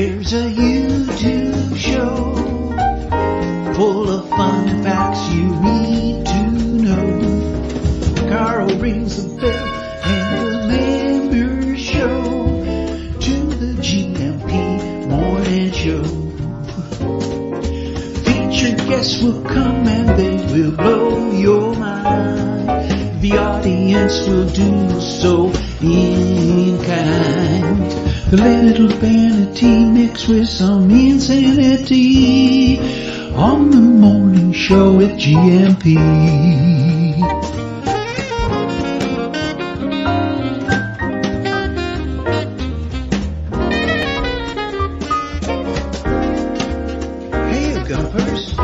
There's a YouTube show full of fun facts you need to know. Carl rings the bell and the members show to the GMP morning show. Featured guests will come and they will blow your mind. The audience will do so in kind. The little vanity mixed with some insanity on the morning show with GMP. Hey, Gumpers.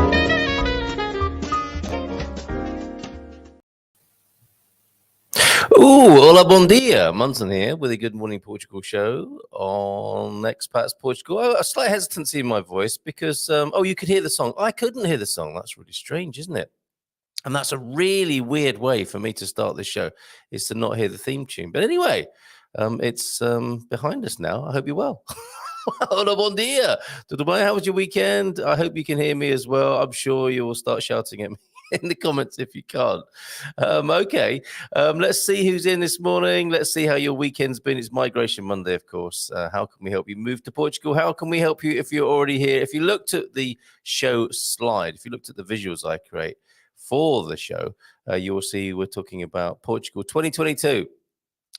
Hola, bon dia. Munson here with a Good Morning Portugal show on Expats Portugal. A slight hesitancy in my voice because, you could hear the song. I couldn't hear the song. That's really strange, isn't it? And that's a really weird way for me to start this show, is to not hear the theme tune. But anyway, it's behind us now. I hope you're well. Hola, bon dia. Tudo bem? How was your weekend? I hope you can hear me as well. I'm sure you will start shouting at me in the comments if you can't. Okay, let's see who's in this morning. Let's see how your weekend's been. It's Migration Monday, of course. How can we help you move to Portugal? How can we help you if you're already here? If you looked at the show slide, if you looked at the visuals I create for the show, you will see we're talking about Portugal 2022.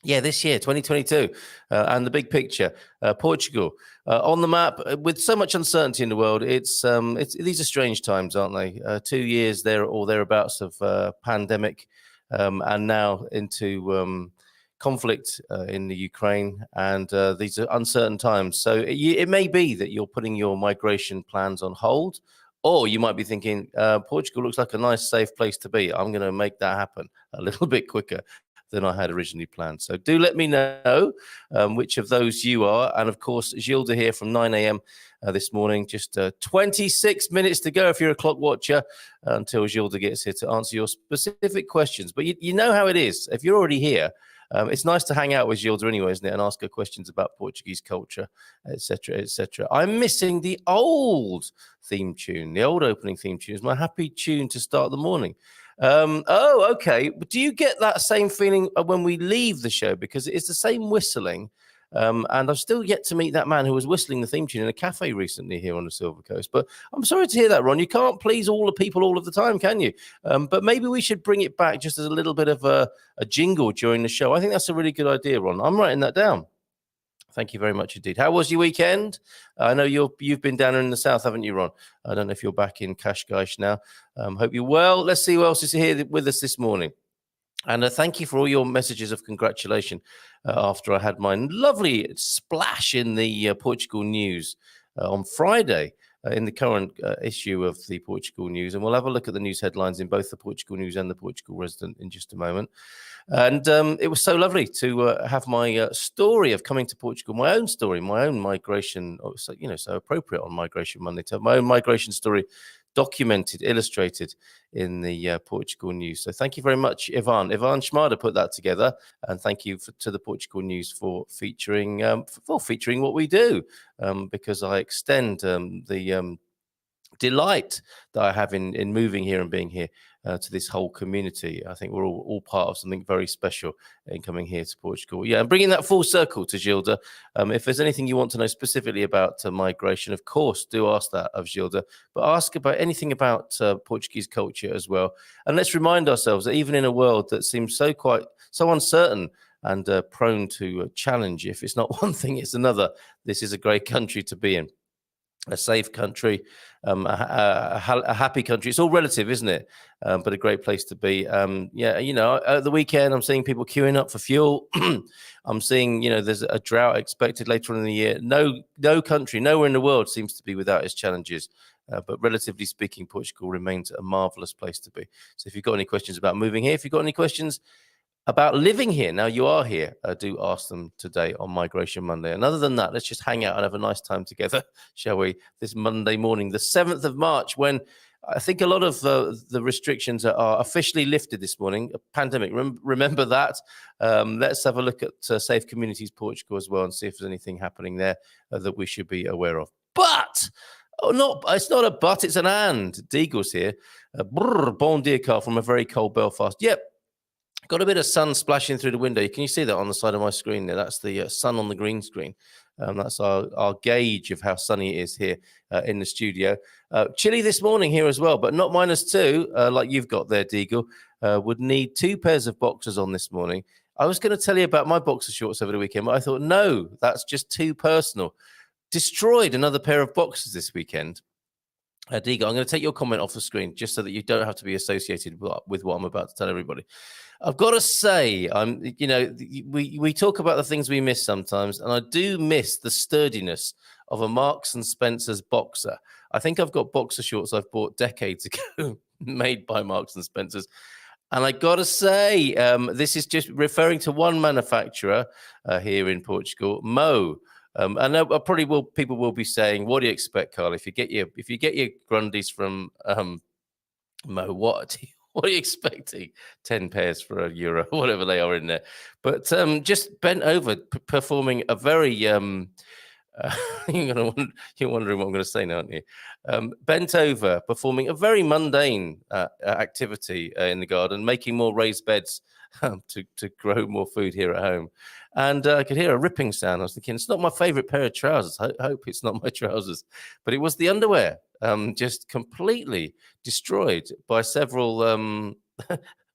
Yeah, this year, 2022, and the big picture, Portugal on the map with so much uncertainty in the world. It's these are strange times, aren't they? 2 years there or thereabouts of pandemic, and now into conflict in the Ukraine, and these are uncertain times. So it may be that you're putting your migration plans on hold, or you might be thinking, Portugal looks like a nice, safe place to be. I'm going to make that happen a little bit quicker than I had originally planned. So do let me know which of those you are. And of course, Gilda here from 9 a.m. This morning, just 26 minutes to go if you're a clock watcher until Gilda gets here to answer your specific questions. But you know how it is. If you're already here, it's nice to hang out with Gilda anyway, isn't it? And ask her questions about Portuguese culture, etc., etc. I'm missing the old theme tune. The old opening theme tune is my happy tune to start the morning. Okay. But do you get that same feeling when we leave the show? Because it's the same whistling. And I've still yet to meet that man who was whistling the theme tune in a cafe recently here on the Silver Coast. But I'm sorry to hear that, Ron. You can't please all the people all of the time, can you? But maybe we should bring it back just as a little bit of a jingle during the show. I think that's a really good idea, Ron. I'm writing that down. Thank you very much indeed. How was your weekend? I know you've been down in the south, haven't you, Ron? I don't know if you're back in Cascais now. Hope you're well. Let's see who else is here with us this morning. And thank you for all your messages of congratulation after I had my lovely splash in the Portugal news on Friday. In the current issue of the Portugal News. And we'll have a look at the news headlines in both the Portugal News and the Portugal Resident in just a moment. And it was so lovely to have my story of coming to Portugal, my own story, my own migration, so appropriate on Migration Monday, to have my own migration story documented, illustrated in the Portugal News. So thank you very much, Ivan. Ivan Schmader put that together, and thank you to the Portugal News for featuring what we do, because I extend the delight that I have in moving here and being here to this whole community. I think we're all part of something very special in coming here to Portugal. Yeah, and bringing that full circle to Gilda. If there's anything you want to know specifically about migration, of course, do ask that of Gilda, but ask about anything about Portuguese culture as well. And let's remind ourselves that even in a world that seems so uncertain and prone to challenge, if it's not one thing, it's another, this is a great country to be in. A safe country, a happy country. It's all relative, isn't it? But a great place to be. At the weekend, I'm seeing people queuing up for fuel. I'm seeing, there's a drought expected later on in the year. No country, nowhere in the world seems to be without its challenges. But relatively speaking, Portugal remains a marvelous place to be. So if you've got any questions about moving here, if you've got any questions about living here, now you are here, do ask them today on Migration Monday. And other than that, let's just hang out and have a nice time together, shall we? This Monday morning, the 7th of March, when I think a lot of the restrictions are officially lifted this morning. A pandemic, remember that. Let's have a look at Safe Communities Portugal as well and see if there's anything happening there that we should be aware of. But it's not a but, it's an and. Deagle's here. Bon dia, Carl, from a very cold Belfast. Yep. Got a bit of sun splashing through the window. Can you see that on the side of my screen there? That's the sun on the green screen. That's our gauge of how sunny it is here in the studio. Chilly this morning here as well, but not -2 like you've got there, Deagle. Would need 2 pairs of boxers on this morning. I was going to tell you about my boxer shorts over the weekend, but I thought, no, that's just too personal. Destroyed another pair of boxers this weekend. Deagle, I'm going to take your comment off the screen just so that you don't have to be associated with what I'm about to tell everybody. I've got to say, we talk about the things we miss sometimes, and I do miss the sturdiness of a Marks and Spencer's boxer. I think I've got boxer shorts I've bought decades ago, made by Marks and Spencer's. And I got to say, this is just referring to one manufacturer here in Portugal, Mo. I know people will be saying, "What do you expect, Carl? If you get your Grundies from Mo, what are you expecting? 10 pairs for €1, whatever they are in there." But just bent over, performing a very you're wondering what I'm going to say now, aren't you? Bent over, performing a very mundane activity in the garden, making more raised beds to grow more food here at home. And I could hear a ripping sound. I was thinking, it's not my favorite pair of trousers. I hope it's not my trousers. But it was the underwear, just completely destroyed by several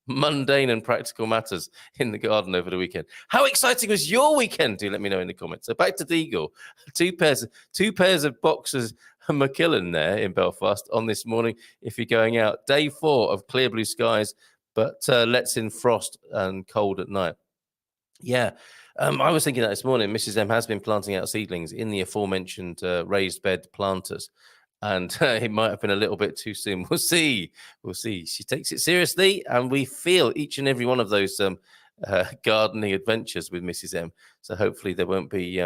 mundane and practical matters in the garden over the weekend. How exciting was your weekend? Do let me know in the comments. So back to Deagle. Two pairs of boxers McKillen there in Belfast on this morning. If you're going out, day 4 of clear blue skies, but lets in frost and cold at night. Yeah. I was thinking that this morning. Mrs. M has been planting out seedlings in the aforementioned raised bed planters, and it might have been a little bit too soon. We'll see. She takes it seriously, and we feel each and every one of those gardening adventures with Mrs. M. So hopefully there won't be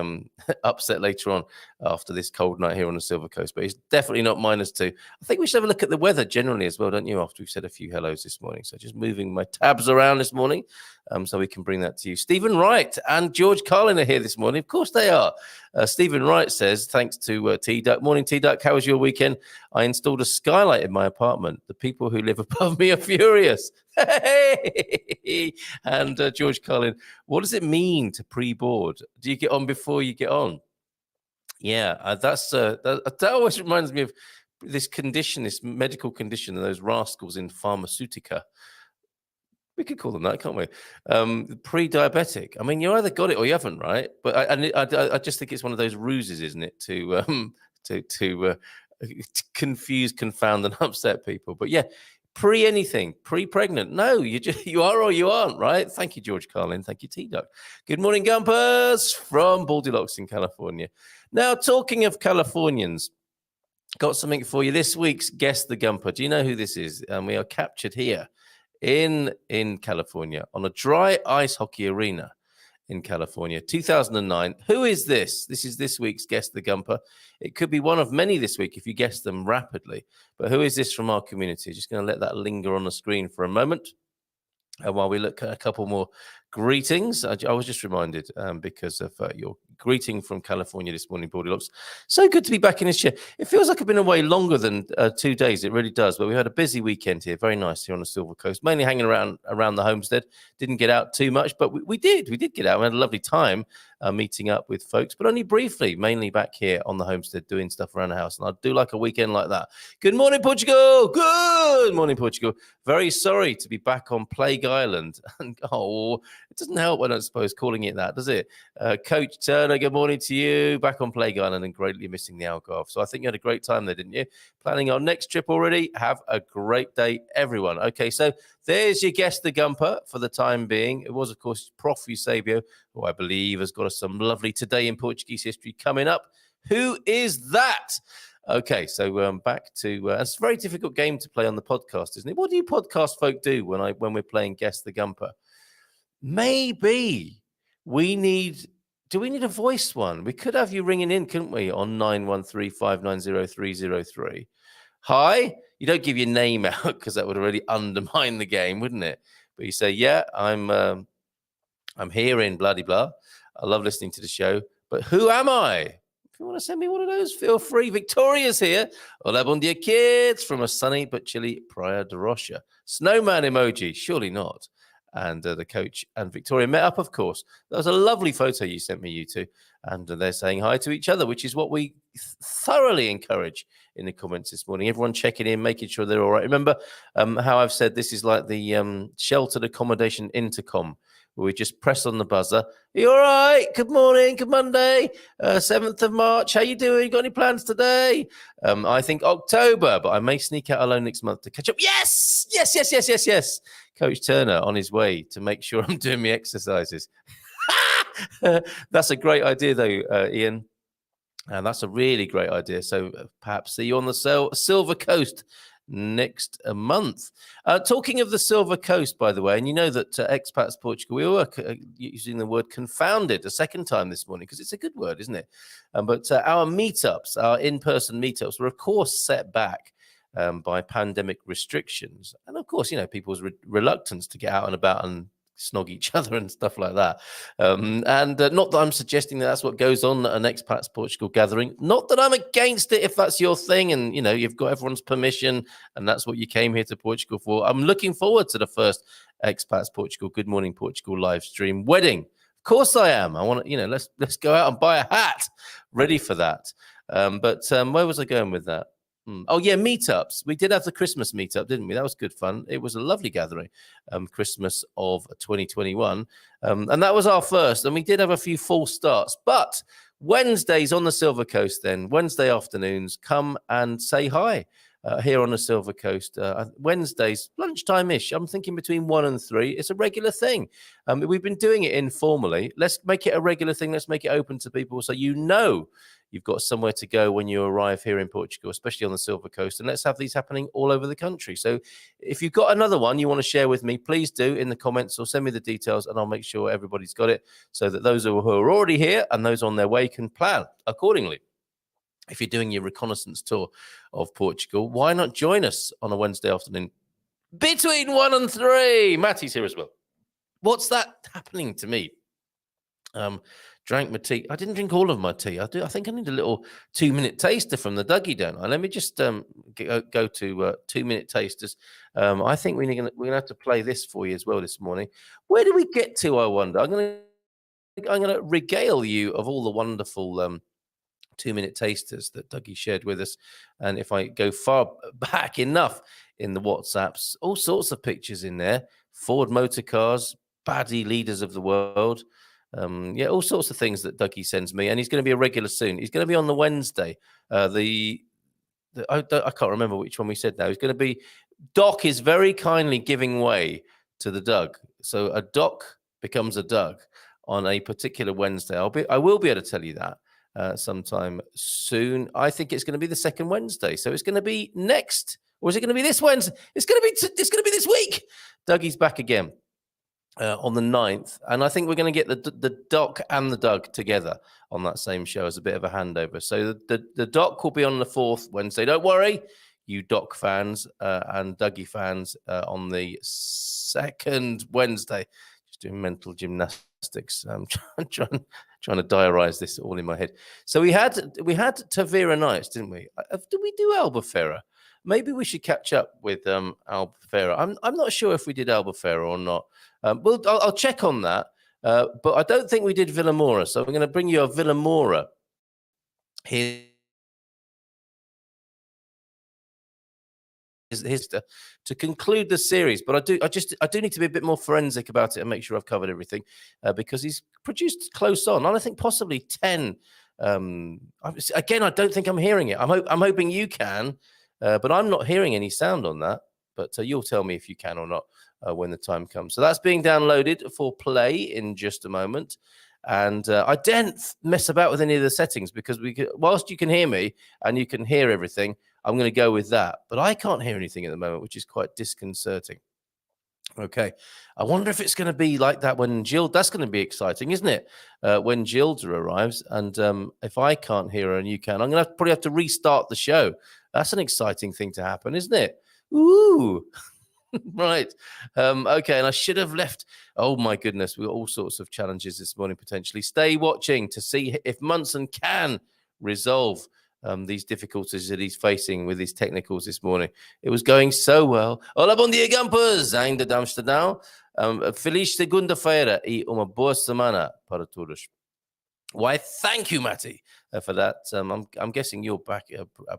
upset later on after this cold night here on the Silver Coast. But it's definitely not -2. I think we should have a look at the weather generally as well, don't you, after we've said a few hellos this morning. So just moving my tabs around this morning so we can bring that to you. Stephen Wright and George Carlin are here this morning. Of course they are. Stephen Wright says, thanks to T-Duck. Morning, T-Duck. How was your weekend? I installed a skylight in my apartment. The people who live above me are furious. Hey! And George Carlin, what does it mean to pre-board? Do you get on before you get on? Yeah, that always reminds me of this condition, this medical condition, and those rascals in pharmaceutica. We could call them that, can't we? Pre-diabetic. I mean, you either got it or you haven't, right? But I just think it's one of those ruses, isn't it, to confuse, confound, and upset people. But yeah, pre-anything, pre-pregnant. No, you are or you aren't, right? Thank you, George Carlin. Thank you, T-Duck. Good morning, Gumpers from Baldilocks in California. Now, talking of Californians, got something for you. This week's Guess the Gumper. Do you know who this is? We are captured here in California on a dry ice hockey arena in California, 2009. Who is this? This is this week's Guess the Gumper. It could be one of many this week if you guess them rapidly. But who is this from our community? Just going to let that linger on the screen for a moment. And while we look at a couple more greetings, I was just reminded because of your greeting from California this morning, Baldilocks. So good to be back in this chair. It feels like I've been away longer than 2 days. It really does. But we had a busy weekend here. Very nice here on the Silver Coast. Mainly hanging around the homestead. Didn't get out too much, but we did. We did get out. We had a lovely time meeting up with folks, but only briefly. Mainly back here on the homestead doing stuff around the house. And I do like a weekend like that. Good morning, Portugal. Good morning, Portugal. Very sorry to be back on Plague Island. And it doesn't help, I don't suppose, calling it that, does it? Coach Turner, good morning to you. Back on Plague Island and greatly missing the Algarve. So I think you had a great time there, didn't you? Planning our next trip already? Have a great day, everyone. Okay, so there's your Guess the Gumper for the time being. It was, of course, Prof. Eusebio, who I believe has got us some lovely Today in Portuguese history coming up. Who is that? Okay, so back to it's a very difficult game to play on the podcast, isn't it? What do you podcast folk do when we're playing Guess the Gumper? Maybe do we need a voice one? We could have you ringing in, couldn't we, on 913-590-303. Hi, you don't give your name out because that would really undermine the game, wouldn't it? But you say, yeah, I'm here in bloody blah. I love listening to the show, but who am I? If you want to send me one of those, feel free. Victoria's here. Hola, bon dia, kids, from a sunny but chilly Praia de Rocha. Snowman emoji, surely not. And the coach and Victoria met up, of course. That was a lovely photo you sent me, you two. And they're saying hi to each other, which is what we thoroughly encourage in the comments this morning. Everyone checking in, making sure they're all right. Remember how I've said this is like the sheltered accommodation intercom, where we just press on the buzzer. Are you all right? Good morning. Good Monday. 7th of March. How you doing? Got any plans today? I think October, but I may sneak out alone next month to catch up. Yes. Coach Turner on his way to make sure I'm doing my exercises. That's a great idea, though, Ian. And that's a really great idea. So perhaps see you on the Silver Coast next month. Talking of the Silver Coast, by the way, and you know that Expats Portugal, we were using the word confounded a second time this morning because it's a good word, isn't it? But our meetups, our in-person meetups, were of course set back by pandemic restrictions, and of course, you know, people's reluctance to get out and about and snog each other and stuff like that. And not that I'm suggesting that that's what goes on at an Expats Portugal gathering. Not that I'm against it if that's your thing and, you know, you've got everyone's permission and that's what you came here to Portugal for. I'm looking forward to the first Expats Portugal Good Morning Portugal live stream wedding. Of course I am. I want to, you know, let's go out and buy a hat. Ready for that. But where was I going with that? Oh, yeah, meetups. We did have the Christmas meetup, didn't we? That was good fun. It was a lovely gathering, Christmas of 2021. And that was our first. And we did have a few false starts. But Wednesdays on the Silver Coast then, Wednesday afternoons, come and say hi here on the Silver Coast. Wednesdays, lunchtime-ish. I'm thinking between 1 and 3. It's a regular thing. We've been doing it informally. Let's make it a regular thing. Let's make it open to people so you know you've got somewhere to go when you arrive here in Portugal, especially on the Silver Coast. And let's have these happening all over the country. So if you've got another one you want to share with me, please do in the comments or send me the details and I'll make sure everybody's got it so that those who are already here and those on their way can plan accordingly. If you're doing your reconnaissance tour of Portugal, why not join us on a Wednesday afternoon between 1 and 3? Matty's here as well. What's that happening to me? Drank my tea. I didn't drink all of my tea. I think I need a little 2-minute taster from the Dougie, don't I? Let me just go to 2-minute tasters. I think we're gonna have to play this for you as well this morning. Where do we get to? I wonder. I'm gonna regale you of all the wonderful 2-minute tasters that Dougie shared with us. And if I go far back enough in the WhatsApps, all sorts of pictures in there. Ford motor cars, baddie leaders of the world. All sorts of things that Dougie sends me, and he's going to be a regular soon. He's going to be on the Wednesday. I can't remember which one we said now. He's going to be. Doc is very kindly giving way to the Doug, so a Doc becomes a Doug on a particular Wednesday. I will be able to tell you that sometime soon. I think it's going to be the second Wednesday, so it's going to be next, or is it going to be this Wednesday? It's going to be this week. Dougie's back again. On the 9th, and I think we're going to get the Doc and the Doug together on that same show as a bit of a handover. So the Doc will be on the 4th Wednesday. Don't worry, you Doc fans and Dougie fans, on the 2nd Wednesday. Just doing mental gymnastics. I'm trying to diarise this all in my head. So we had Tavira Nights, didn't we? Did we do Albufeira? Maybe we should catch up with Albufeira. I'm not sure if we did Albufeira or not. I'll check on that. But I don't think we did Villamoura. So I'm going to bring you a Villamoura here. Is to conclude the series, but I do need to be a bit more forensic about it and make sure I've covered everything because he's produced close on, and I think possibly 10. Again, I don't think I'm hearing it. I'm hoping you can, but I'm not hearing any sound on that. But you'll tell me if you can or not when the time comes. So that's being downloaded for play in just a moment. And I didn't mess about with any of the settings because whilst you can hear me and you can hear everything, I'm going to go with that. But I can't hear anything at the moment, which is quite disconcerting. Okay. I wonder if it's going to be like that when Gilda, that's going to be exciting, isn't it? When Gilda arrives. And if I can't hear her and you can, I'm going to probably have to restart the show. That's an exciting thing to happen, isn't it? Ooh. Right. Okay. And I should have left. Oh, my goodness. We've got all sorts of challenges this morning, potentially. Stay watching to see if Munson can resolve these difficulties that he's facing with his technicals this morning. It was going so well. Olá, bom dia, campos. Ainda de Amsterdão. Feliz segunda-feira e uma boa semana para todos. Why, thank you, Matty, for that. I'm guessing you're back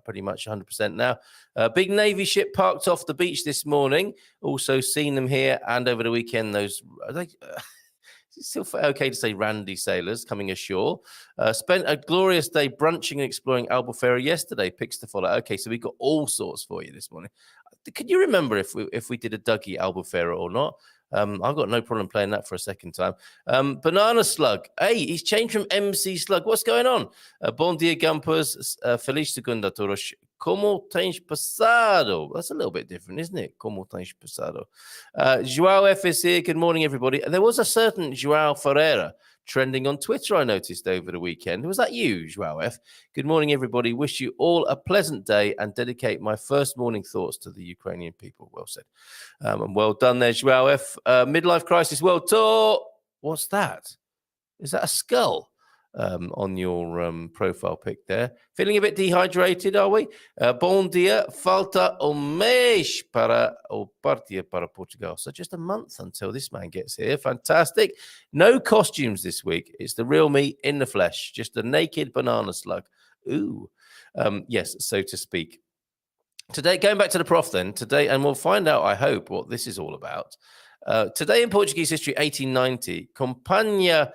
pretty much 100% now. Big Navy ship parked off the beach this morning. Also seen them here and over the weekend. Those it's still okay to say randy sailors coming ashore. Spent a glorious day brunching and exploring Albufeira yesterday. Pics to follow. Okay, so we've got all sorts for you this morning. Can you remember if we did a Dougie Albufeira or not? I've got no problem playing that for a second time. Banana Slug. Hey, he's changed from MC Slug. What's going on? Bom dia, Gampers. Feliz segunda, todos. Como tens passado? That's a little bit different, isn't it? Como tens passado? João F is here. Good morning, everybody. There was a certain João Ferreira trending on Twitter, I noticed over the weekend. Was that you, João F? Good morning, everybody. Wish you all a pleasant day and dedicate my first morning thoughts to the Ukrainian people. Well said. And well done there, João F. Midlife crisis, well taught. What's that? Is that a skull on your profile pic there? Feeling a bit dehydrated, are we? Bom dia. Falta mês para o partir para Portugal. So just a month until this man gets here. Fantastic. No costumes this week. It's the real me in the flesh. Just a naked banana slug. Ooh. Yes, so to speak. Today, going back to the prof then, today, and we'll find out, I hope, what this is all about. Today in Portuguese history, 1890, Companhia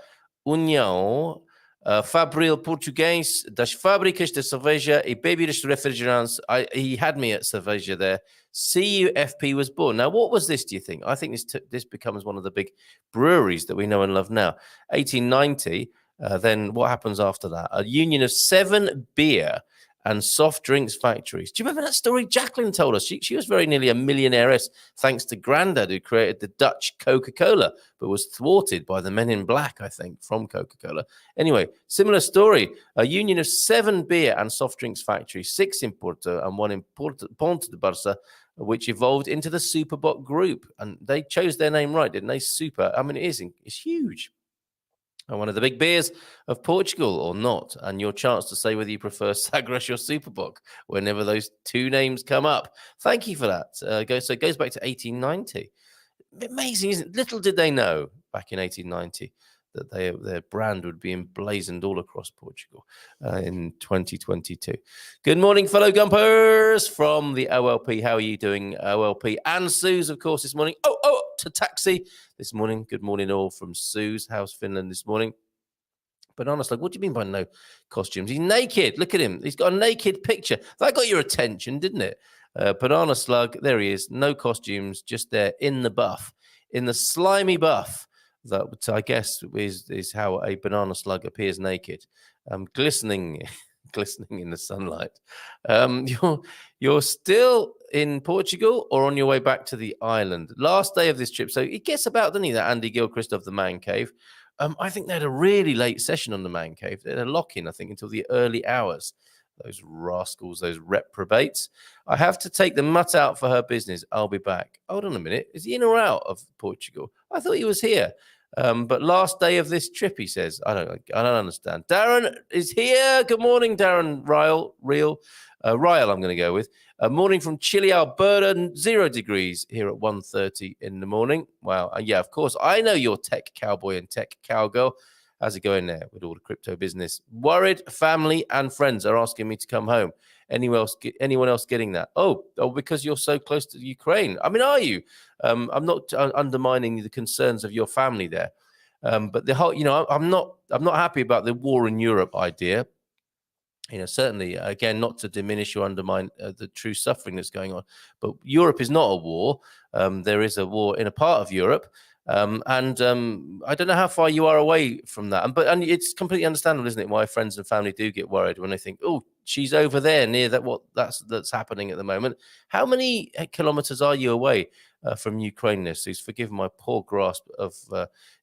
União Fabril Português das Fábricas de Cerveja e Bebidas Refrigerantes. He had me at cerveja there. CUFP was born. Now, what was this, do you think? I think this becomes one of the big breweries that we know and love now. 1890, then what happens after that? A union of 7 beer and soft drinks factories. Do you remember that story Jacqueline told us? She was very nearly a millionaireess thanks to Grandad, who created the Dutch Coca-Cola, but was thwarted by the men in black, I think, from Coca-Cola. Anyway, similar story. A union of 7 beer and soft drinks factories, 6 in Porto and 1 in Ponte de Barça, which evolved into the Superbot Group. And they chose their name right, didn't they? Super. I mean, it's huge. And one of the big beers of Portugal or not, and your chance to say whether you prefer Sagres or Superboc whenever those two names come up. Thank you for that. So it goes back to 1890. Amazing, isn't it? Little did they know back in 1890 that their brand would be emblazoned all across Portugal in 2022. Good morning, fellow Gumpers from the OLP. How are you doing, OLP? And Suze, of course, this morning. To taxi this morning. Good morning all from Suze. How's Finland this morning? Banana Slug, what do you mean by no costumes? He's naked. Look at him. He's got a naked picture. That got your attention, didn't it? Banana Slug, there he is. No costumes, just there in the buff, in the slimy buff. That, I guess, is how a banana slug appears naked, glistening in the sunlight. You're still in Portugal or on your way back to the island? Last day of this trip. So it gets about, doesn't he, that Andy Gilchrist of the Man Cave? I think they had a really late session on the Man Cave. They had a lock-in, I think, until the early hours. Those rascals, those reprobates. I have to take the mutt out for her business. I'll be back. Hold on a minute. Is he in or out of Portugal? I thought he was here. But last day of this trip, he says. I don't understand. Darren is here. Good morning, Darren Ryle, I'm going to go with. Morning from chilly Alberta, 0 degrees here at 1:30 in the morning. Wow. Yeah, of course. I know you're tech cowboy and tech cowgirl. How's it going there with all the crypto business? Worried family and friends are asking me to come home. Anyone else getting that? Oh, because you're so close to Ukraine. I mean, are you? I'm not undermining the concerns of your family there. But the whole, I'm not happy about the war in Europe idea. Certainly, again, not to diminish or undermine the true suffering that's going on. But Europe is not a war. There is a war in a part of Europe. And I don't know how far you are away from that. But it's completely understandable, isn't it, why friends and family do get worried when they think, oh, she's over there near that's happening at the moment. How many kilometers are you away from Ukraine, Jesus? Forgive my poor grasp of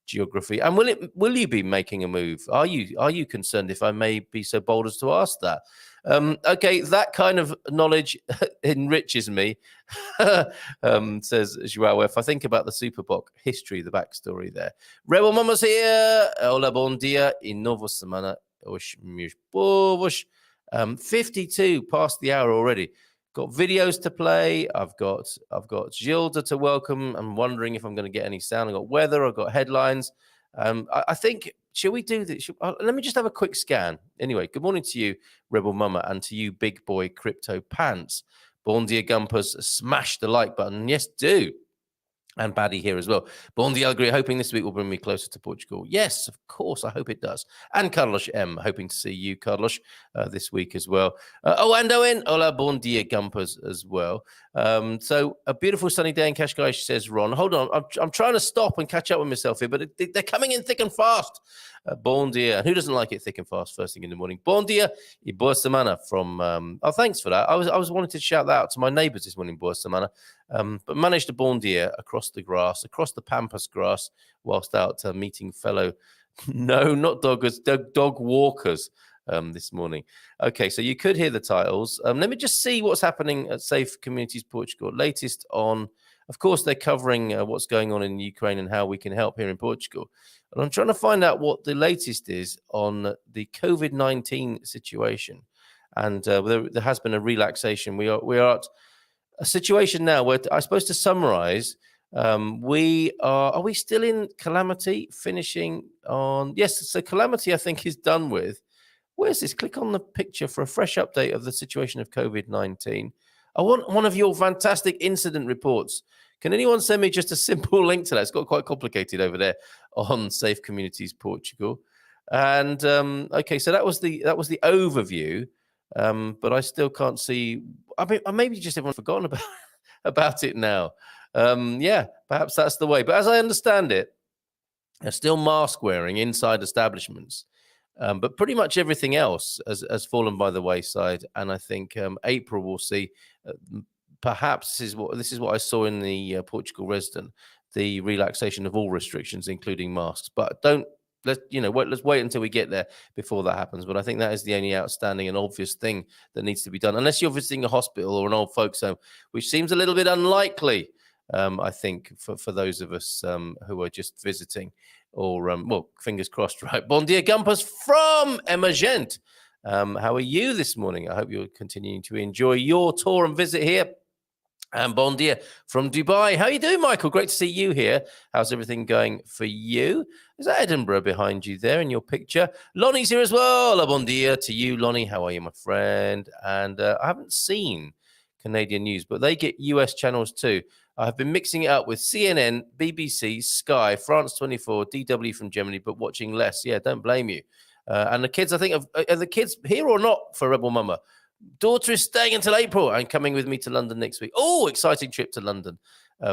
geography. And will you be making a move? Are you concerned, if I may be so bold as to ask that? Okay, that kind of knowledge enriches me, says Joao. If I think about the Superboc history, the backstory there. Rebel Mama's here. Hola, bon dia. In novo semana. 52 past the hour already. Got videos to play. I've got Gilda to welcome. I'm wondering if I'm going to get any sound. I've got weather. I've got headlines. I think, shall we do this? Let me just have a quick scan. Anyway, good morning to you, Rebel Mama, and to you, Big Boy Crypto Pants. Bon dia Gumpers, smash the like button. Yes, do. And Paddy here as well. Bon dia, Algria, hoping this week will bring me closer to Portugal. Yes, of course, I hope it does. And Carlos M, hoping to see you, Carlos, this week as well. And Owen, hola, bon dia, Gumpers as well. So a beautiful sunny day in Cascais, says Ron. Hold on, I'm trying to stop and catch up with myself here, but they're coming in thick and fast. Bon dia. Who doesn't like it thick and fast first thing in the morning? Bon dia y boa semana from... thanks for that. I was wanting to shout that out to my neighbours this morning, boa semana. But managed a bon dia across the grass, across the pampas grass, whilst out meeting fellow... No, not doggers, dog walkers this morning. Okay, so you could hear the titles. Let me just see what's happening at Safe Communities Portugal. Latest on... Of course, they're covering what's going on in Ukraine and how we can help here in Portugal. And I'm trying to find out what the latest is on the COVID-19 situation. And there has been a relaxation. We are at a situation now where I'm supposed to summarize. Are we still in calamity? Finishing on... Yes, so calamity, I think, is done with. Where's this? Click on the picture for a fresh update of the situation of COVID-19. I want one of your fantastic incident reports. Can anyone send me just a simple link to that? It's got quite complicated over there on Safe Communities Portugal. And okay, so that was the overview. But I still can't see. I mean, maybe just everyone's forgotten about it now. Yeah, perhaps that's the way. But as I understand it, there's still mask wearing inside establishments. But pretty much everything else has fallen by the wayside, and I think April will see. Perhaps this is what I saw in the Portugal resident, the relaxation of all restrictions, including masks. But let's wait until we get there before that happens. But I think that is the only outstanding and obvious thing that needs to be done, unless you're visiting a hospital or an old folks home, which seems a little bit unlikely. I think for those of us who are just visiting. Or, well, fingers crossed, right? Bon dia, Gumpers from Emergent. How are you this morning? I hope you're continuing to enjoy your tour and visit here. And bon dia from Dubai. How are you doing, Michael? Great to see you here. How's everything going for you? Is that Edinburgh behind you there in your picture? Lonnie's here as well. Bon dia to you, Lonnie. How are you, my friend? And I haven't seen Canadian news, but they get US channels too. I've been mixing it up with CNN, BBC, Sky, France 24, DW from Germany, but watching less. Yeah, don't blame you. And the kids, I think, are the kids here or not for Rebel Mama? Daughter is staying until April and coming with me to London next week. Oh, exciting trip to London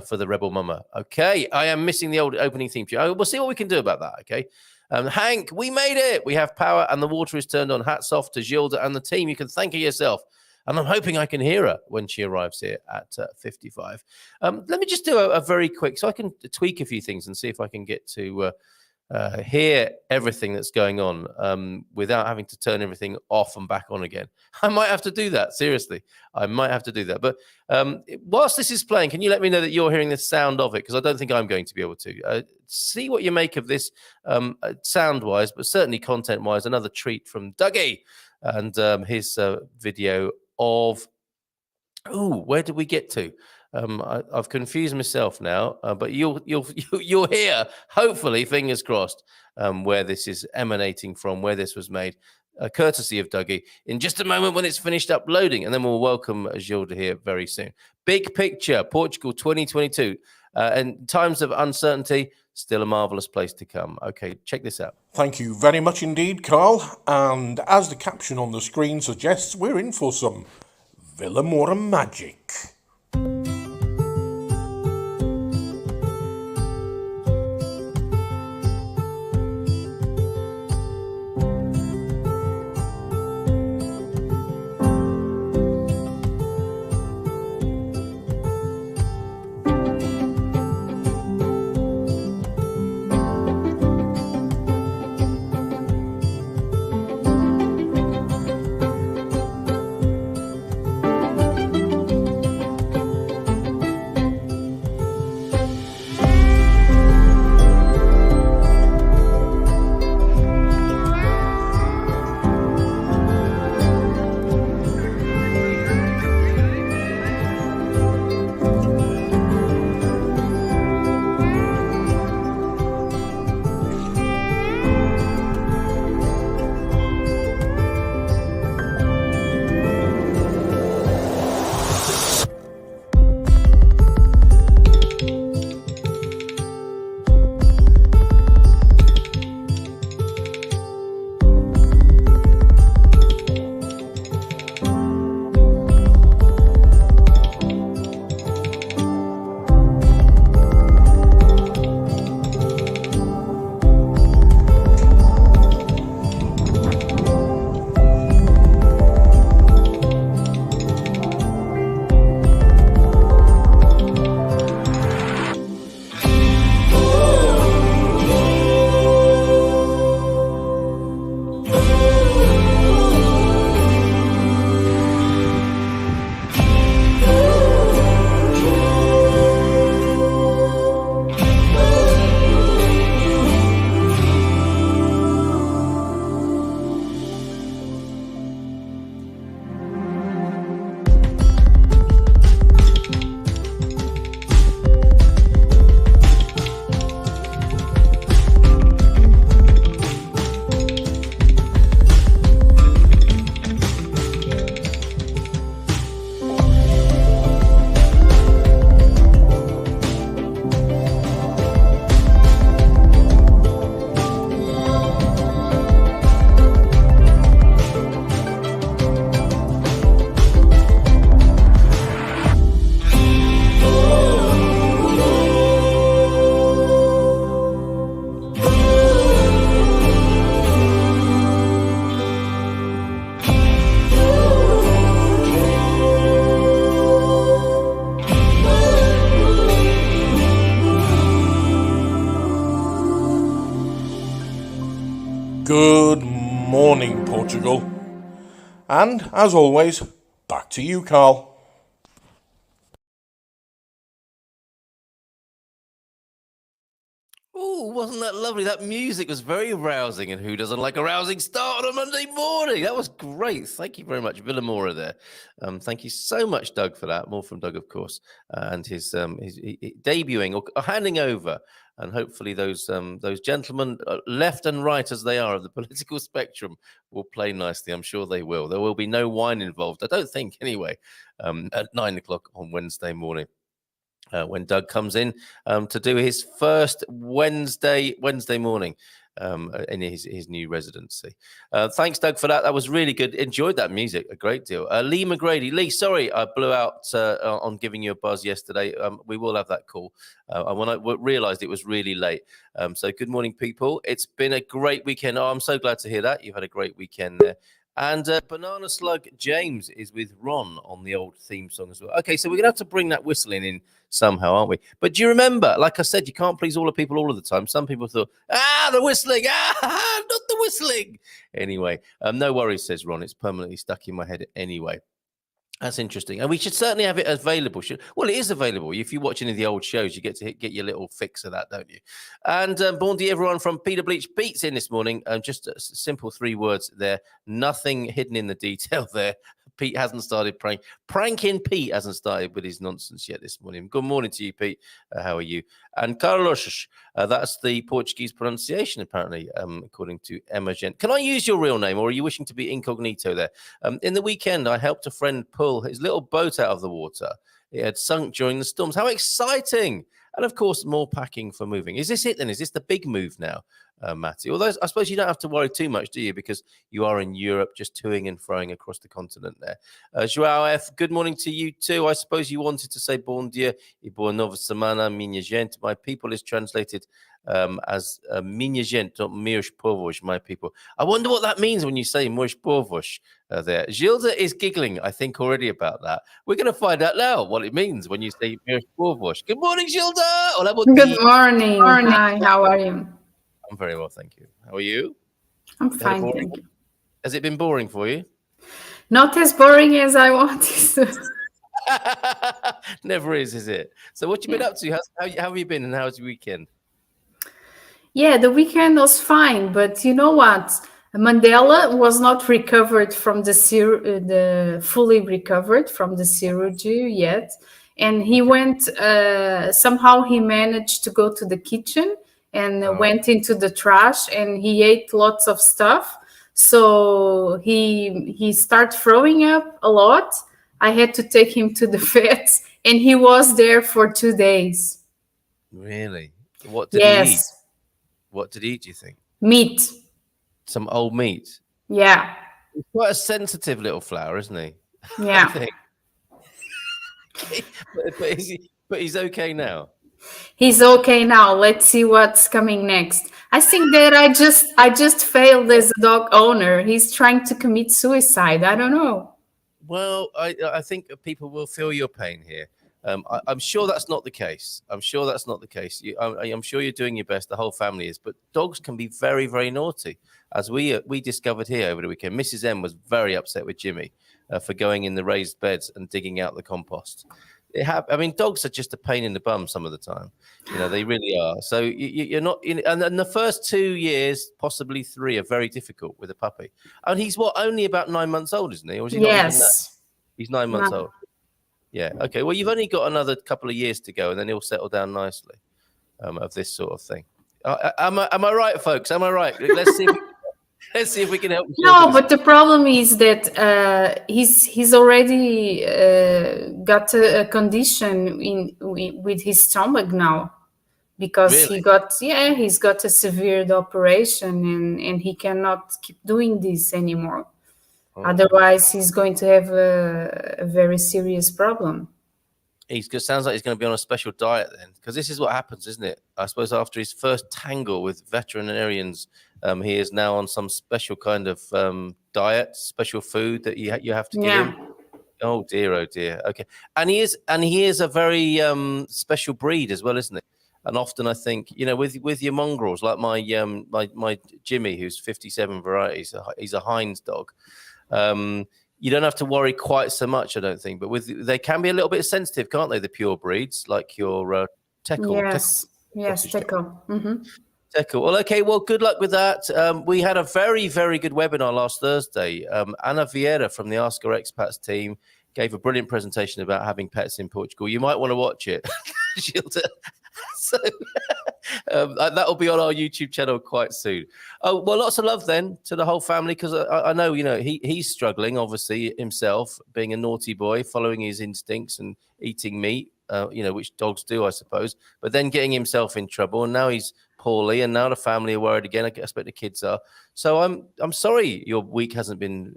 for the Rebel Mama. Okay, I am missing the old opening theme. We'll see what we can do about that, okay? Hank, we made it. We have power and the water is turned on. Hats off to Gilda and the team. You can thank her yourself. And I'm hoping I can hear her when she arrives here at 55. Let me just do a very quick, so I can tweak a few things and see if I can get to hear everything that's going on without having to turn everything off and back on again. I might have to do that, seriously. I might have to do that. But whilst this is playing, can you let me know that you're hearing the sound of it? Because I don't think I'm going to be able to. See what you make of this sound-wise, but certainly content-wise. Another treat from Dougie and his video of... Oh, where did we get to? I've confused myself now, but you'll hear, hopefully, fingers crossed, where this is emanating from, where this was made, courtesy of Dougie, in just a moment when it's finished uploading, and then we'll welcome Gilda here very soon. Big picture, Portugal 2022, and times of uncertainty, still a marvellous place to come. Okay, check this out. Thank you very much indeed, Carl, and as the caption on the screen suggests, we're in for some Villamoura magic. Good morning, Portugal. And, as always, back to you, Carl. Oh, wasn't that lovely? That music was very rousing, and who doesn't like a rousing start on a Monday morning? That was great. Thank you very much, Villamoura there. Thank you so much, Doug, for that. More from Doug, of course, and his debuting or handing over, and hopefully those gentlemen, left and right as they are of the political spectrum, will play nicely. I'm sure they will. There will be no wine involved, I don't think, anyway, at 9 o'clock on Wednesday morning. When Doug comes in to do his first Wednesday morning in his new residency. Thanks, Doug, for that. That was really good. Enjoyed that music a great deal. Lee McGrady. Lee, sorry I blew out on giving you a buzz yesterday. We will have that call. When I realised it was really late. So good morning, people. It's been a great weekend. Oh, I'm so glad to hear that. You've had a great weekend there. And Banana Slug James is with Ron on the old theme song as well. Okay, so we're going to have to bring that whistling in somehow, aren't we? But do you remember, like I said, you can't please all the people all of the time. Some people thought, the whistling, not the whistling. Anyway, no worries, says Ron. It's permanently stuck in my head anyway. That's interesting. And we should certainly have it available. Well, it is available. If you watch any of the old shows, you get to get your little fix of that, don't you? And bon dia, everyone from Peter Bleach Beats in this morning. Just a simple 3 words there. Nothing hidden in the detail there. Pete hasn't started praying. Pranking Pete hasn't started with his nonsense yet this morning. Good morning to you, Pete. How are you? And Carlos, that's the Portuguese pronunciation, apparently, according to Emma Gent. Can I use your real name, or are you wishing to be incognito there? In the weekend, I helped a friend pull his little boat out of the water. It had sunk during the storms. How exciting! And of course, more packing for moving. Is this it then? Is this the big move now, Matty? Although I suppose you don't have to worry too much, do you? Because you are in Europe, just toing and froing across the continent there. Joao F., good morning to you too. I suppose you wanted to say bon dia e boa nova semana, minha gente. My people is translated as minha gente, not meus povos, my people. I wonder what that means when you say meus povos there. Gilda is giggling, I think, already about that. We're going to find out now what it means when you say meus povos. Good morning, Gilda. Hola, Good morning. Hi, how are you? I'm very well, thank you. How are you? I'm fine, thank you. Has it been boring for you? Not as boring as I wanted to. Never is it? So what you been up to? How have you been, and how's your weekend? Yeah, the weekend was fine, but you know what? Mandela was not recovered from fully recovered from the surgery yet, and he went. Somehow he managed to go to the kitchen and went into the trash, and he ate lots of stuff. So he started throwing up a lot. I had to take him to the vet, and he was there for 2 days. Really? What did he eat? What did he eat, do you think? Meat. Some old meat? Yeah. He's quite a sensitive little flower, isn't he? Yeah. I think. but he's okay now. He's okay now. Let's see what's coming next. I think that I just failed as a dog owner. He's trying to commit suicide. I don't know. Well, I think people will feel your pain here. I'm sure that's not the case. I'm sure you're doing your best. The whole family is. But dogs can be very, very naughty. As we discovered here over the weekend, Mrs. M was very upset with Jimmy for going in the raised beds and digging out the compost. Dogs are just a pain in the bum some of the time. You know, they really are. So you're not in, and the first 2 years, possibly 3, are very difficult with a puppy. And he's only about 9 months old, isn't he? Or is he not even that? He's 9 months old. Yeah. Okay. Well, you've only got another couple of years to go, and then he'll settle down nicely. Of this sort of thing. Am I right, folks? Am I right? Let's see if we can help. No, but the problem is that he's already got a condition with his stomach now, because Really? he's got a severe operation, and he cannot keep doing this anymore. Otherwise, he's going to have a very serious problem. Sounds like he's going to be on a special diet then, because this is what happens, isn't it? I suppose after his first tangle with veterinarians, he is now on some special kind of diet, special food that you have to give him. Oh dear. Okay, and he is a very special breed as well, isn't he? And often I think, with your mongrels, like my Jimmy, who's 57 varieties, he's a Heinz dog. You don't have to worry quite so much, I don't think. But they can be a little bit sensitive, can't they? The pure breeds, like your Teckle. Yes, Teckle. Mm-hmm. Teckle. Well, okay. Well, good luck with that. We had a very, very good webinar last Thursday. Ana Vieira from the Ask Our Expats team gave a brilliant presentation about having pets in Portugal. You might want to watch it, Gilda. So that will be on our YouTube channel quite soon. Oh, well, lots of love then to the whole family, because I know, he's struggling, obviously, himself, being a naughty boy, following his instincts and eating meat, which dogs do, I suppose, but then getting himself in trouble. And now he's poorly, and now the family are worried again. I expect the kids are. So I'm sorry your week hasn't been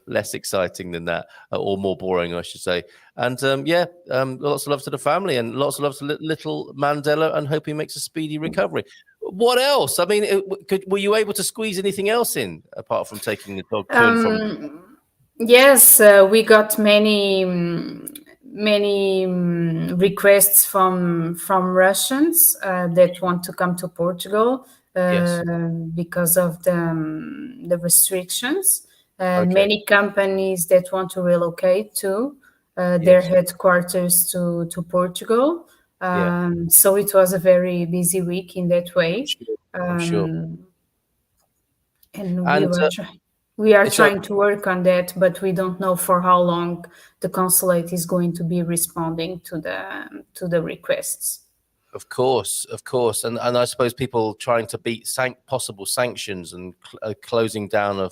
less exciting than that, or more boring, I should say. And lots of love to the family, and lots of love to little Mandela, and hope he makes a speedy recovery. What else? I mean, were you able to squeeze anything else in apart from taking the dog to and from? Yes, we got many requests from Russians that want to come to Portugal because of the restrictions. Many companies that want to relocate to their headquarters to Portugal. So it was a very busy week in that way. I'm sure. And we are trying to work on that, but we don't know for how long the consulate is going to be responding to the requests. Of course. And I suppose people trying to beat possible sanctions and closing down of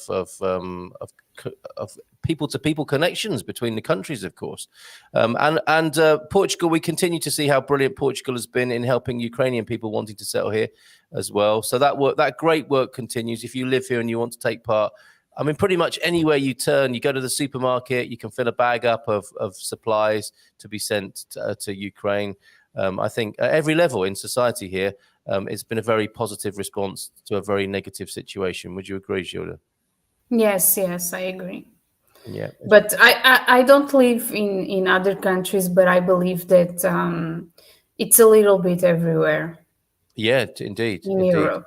people-to-people connections between the countries, of course. And Portugal, we continue to see how brilliant Portugal has been in helping Ukrainian people wanting to settle here as well. So that great work continues. If you live here and you want to take part, I mean, pretty much anywhere you turn, you go to the supermarket, you can fill a bag up of supplies to be sent to Ukraine. I think at every level in society here, it's been a very positive response to a very negative situation. Would you agree, Gilda? Yes, I agree. Yeah, but I don't live in other countries, but I believe that it's a little bit everywhere. Yeah, indeed. Europe.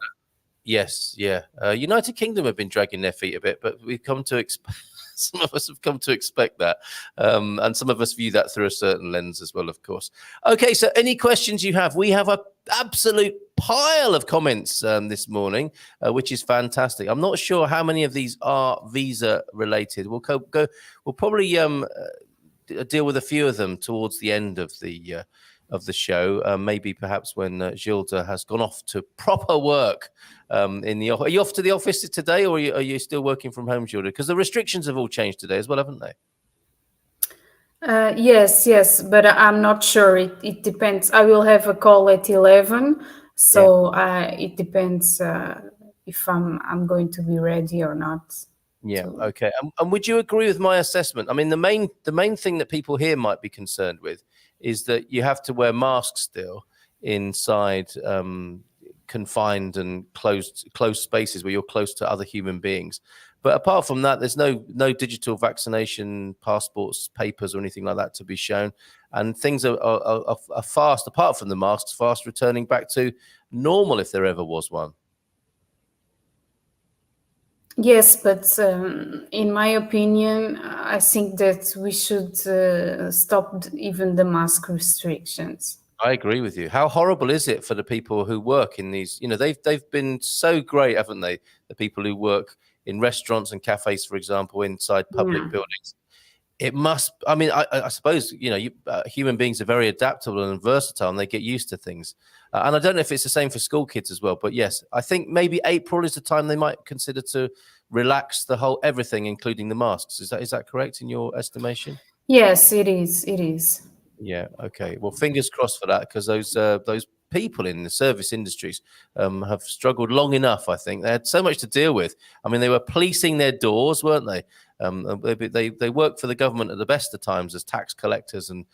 Yes, yeah. United Kingdom have been dragging their feet a bit, but we've come to expect. Some of us have come to expect that, and some of us view that through a certain lens as well, of course. Okay, so any questions you have? We have an absolute pile of comments this morning, which is fantastic. I'm not sure how many of these are visa related. We'll probably deal with a few of them towards the end of the show. Maybe perhaps when Gilda has gone off to proper work. Are you off to the office today, or are you still working from home, Gilda? Because the restrictions have all changed today as well, haven't they? Yes, but I'm not sure. It depends. I will have a call at 11, so it depends if I'm going to be ready or not. Yeah. Okay. And would you agree with my assessment? I mean, the main thing that people here might be concerned with is that you have to wear masks still inside confined and closed spaces where you're close to other human beings. But apart from that, there's no digital vaccination passports, papers, or anything like that to be shown. And things are fast, apart from the masks, fast returning back to normal if there ever was one. Yes, but in my opinion, I think that we should stop even the mask restrictions. I agree with you. How horrible is it for the people who work in these? They've been so great, haven't they? The people who work in restaurants and cafes, for example, inside public buildings. It must. I mean, I suppose human beings are very adaptable and versatile, and they get used to things. And I don't know if it's the same for school kids as well. But yes, I think maybe April is the time they might consider to relax the whole everything, including the masks. Is that correct in your estimation? Yes, it is. Yeah. Okay. Well, fingers crossed for that, because those people in the service industries have struggled long enough. I think they had so much to deal with. I mean, they were policing their doors, weren't they? They work for the government at the best of times as tax collectors and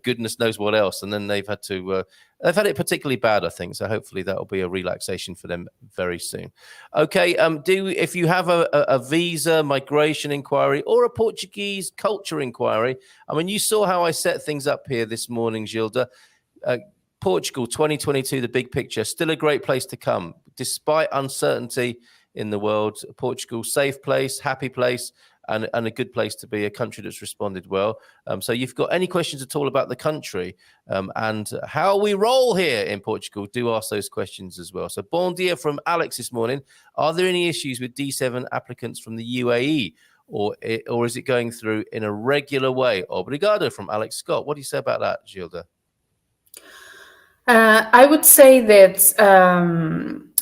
goodness knows what else. And then they've had it particularly bad, I think. So hopefully that will be a relaxation for them very soon. Okay. If you have a visa migration inquiry or a Portuguese culture inquiry, I mean, you saw how I set things up here this morning, Gilda. Portugal 2022, the big picture, still a great place to come. Despite uncertainty in the world, Portugal, safe place, happy place, and a good place to be, a country that's responded well. So you've got any questions at all about the country and how we roll here in Portugal, do ask those questions as well. So bon dia from Alex this morning. Are there any issues with D7 applicants from the UAE? Or is it going through in a regular way? Obrigado from Alex Scott. What do you say about that, Gilda? I would say that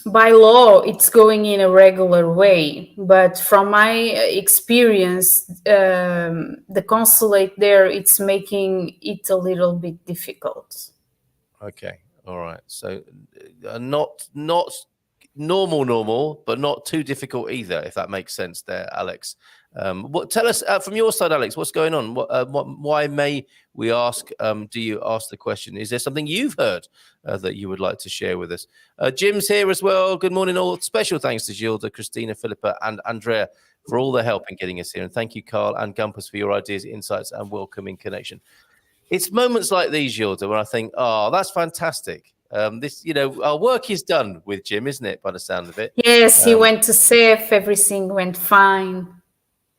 by law, it's going in a regular way. But from my experience, the consulate there, it's making it a little bit difficult. Okay. All right. So not normal, but not too difficult either, if that makes sense there, Alex. Tell us from your side, Alex, what's going on? Why may we ask? Do you ask the question? Is there something you've heard that you would like to share with us? Jim's here as well. Good morning, all. Special thanks to Gilda, Christina, Philippa, and Andrea for all their help in getting us here. And thank you, Carl and Gumpers, for your ideas, insights, and welcoming connection. It's moments like these, Gilda, where I think, oh, that's fantastic. This, our work is done with Jim, isn't it, by the sound of it? Yes, he went to SEF. Everything went fine.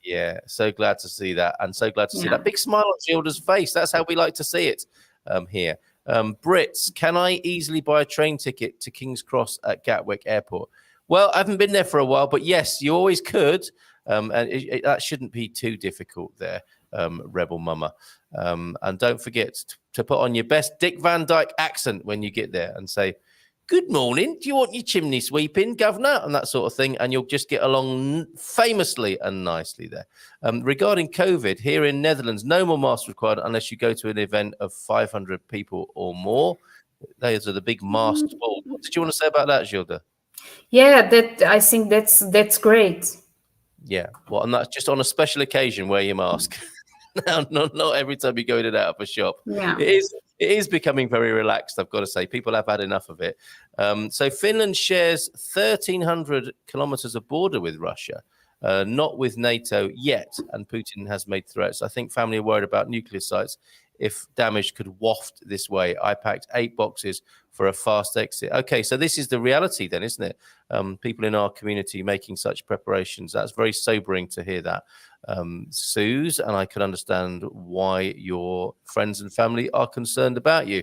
Yeah, so glad to see that, and so glad to see that big smile on Gilda's face. That's how we like to see it here. Brits, can I easily buy a train ticket to King's Cross at Gatwick Airport? Well, I haven't been there for a while, but yes, you always could, and that shouldn't be too difficult there, Rebel Mama. And don't forget to put on your best Dick Van Dyke accent when you get there and say, "Good morning, do you want your chimney sweeping, governor?" and that sort of thing, and you'll just get along famously and nicely there. Regarding COVID, here in Netherlands, no more masks required unless you go to an event of 500 people or more. Those are the big masked walls. What did you want to say about that, Gilda? Yeah, I think that's great. Yeah, well, and that's just on a special occasion, wear your mask. No, not every time you go in and out of a shop. Yeah. It is becoming very relaxed, I've got to say. People have had enough of it. So Finland shares 1,300 kilometers of border with Russia, not with NATO yet, and Putin has made threats. I think family are worried about nuclear sites if damage could waft this way. I packed 8 boxes for a fast exit. Okay, so this is the reality then, isn't it? People in our community making such preparations. That's very sobering to hear that, Suze, and I can understand why your friends and family are concerned about you.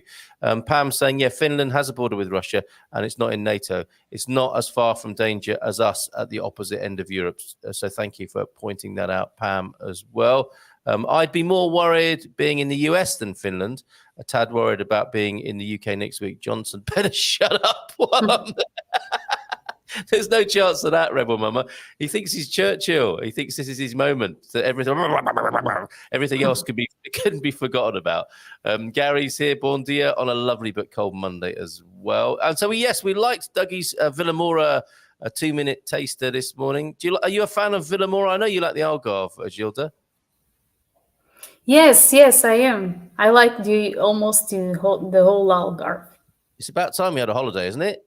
Pam saying, yeah, Finland has a border with Russia and it's not in NATO. It's not as far from danger as us at the opposite end of Europe. So thank you for pointing that out, Pam, as well. I'd be more worried being in the US than Finland. A tad worried about being in the UK next week. Johnson, better shut up. There's no chance of that, Rebel Mama. He thinks he's Churchill. He thinks this is his moment. That everything else couldn't be forgotten about. Gary's here, bon dia, on a lovely but cold Monday as well. And so, yes, we liked Dougie's Villamoura a 2-minute taster this morning. Are you a fan of Villamoura? I know you like the Algarve, Gilda. Yes, I am. I like almost the whole Algarve. It's about time we had a holiday, isn't it?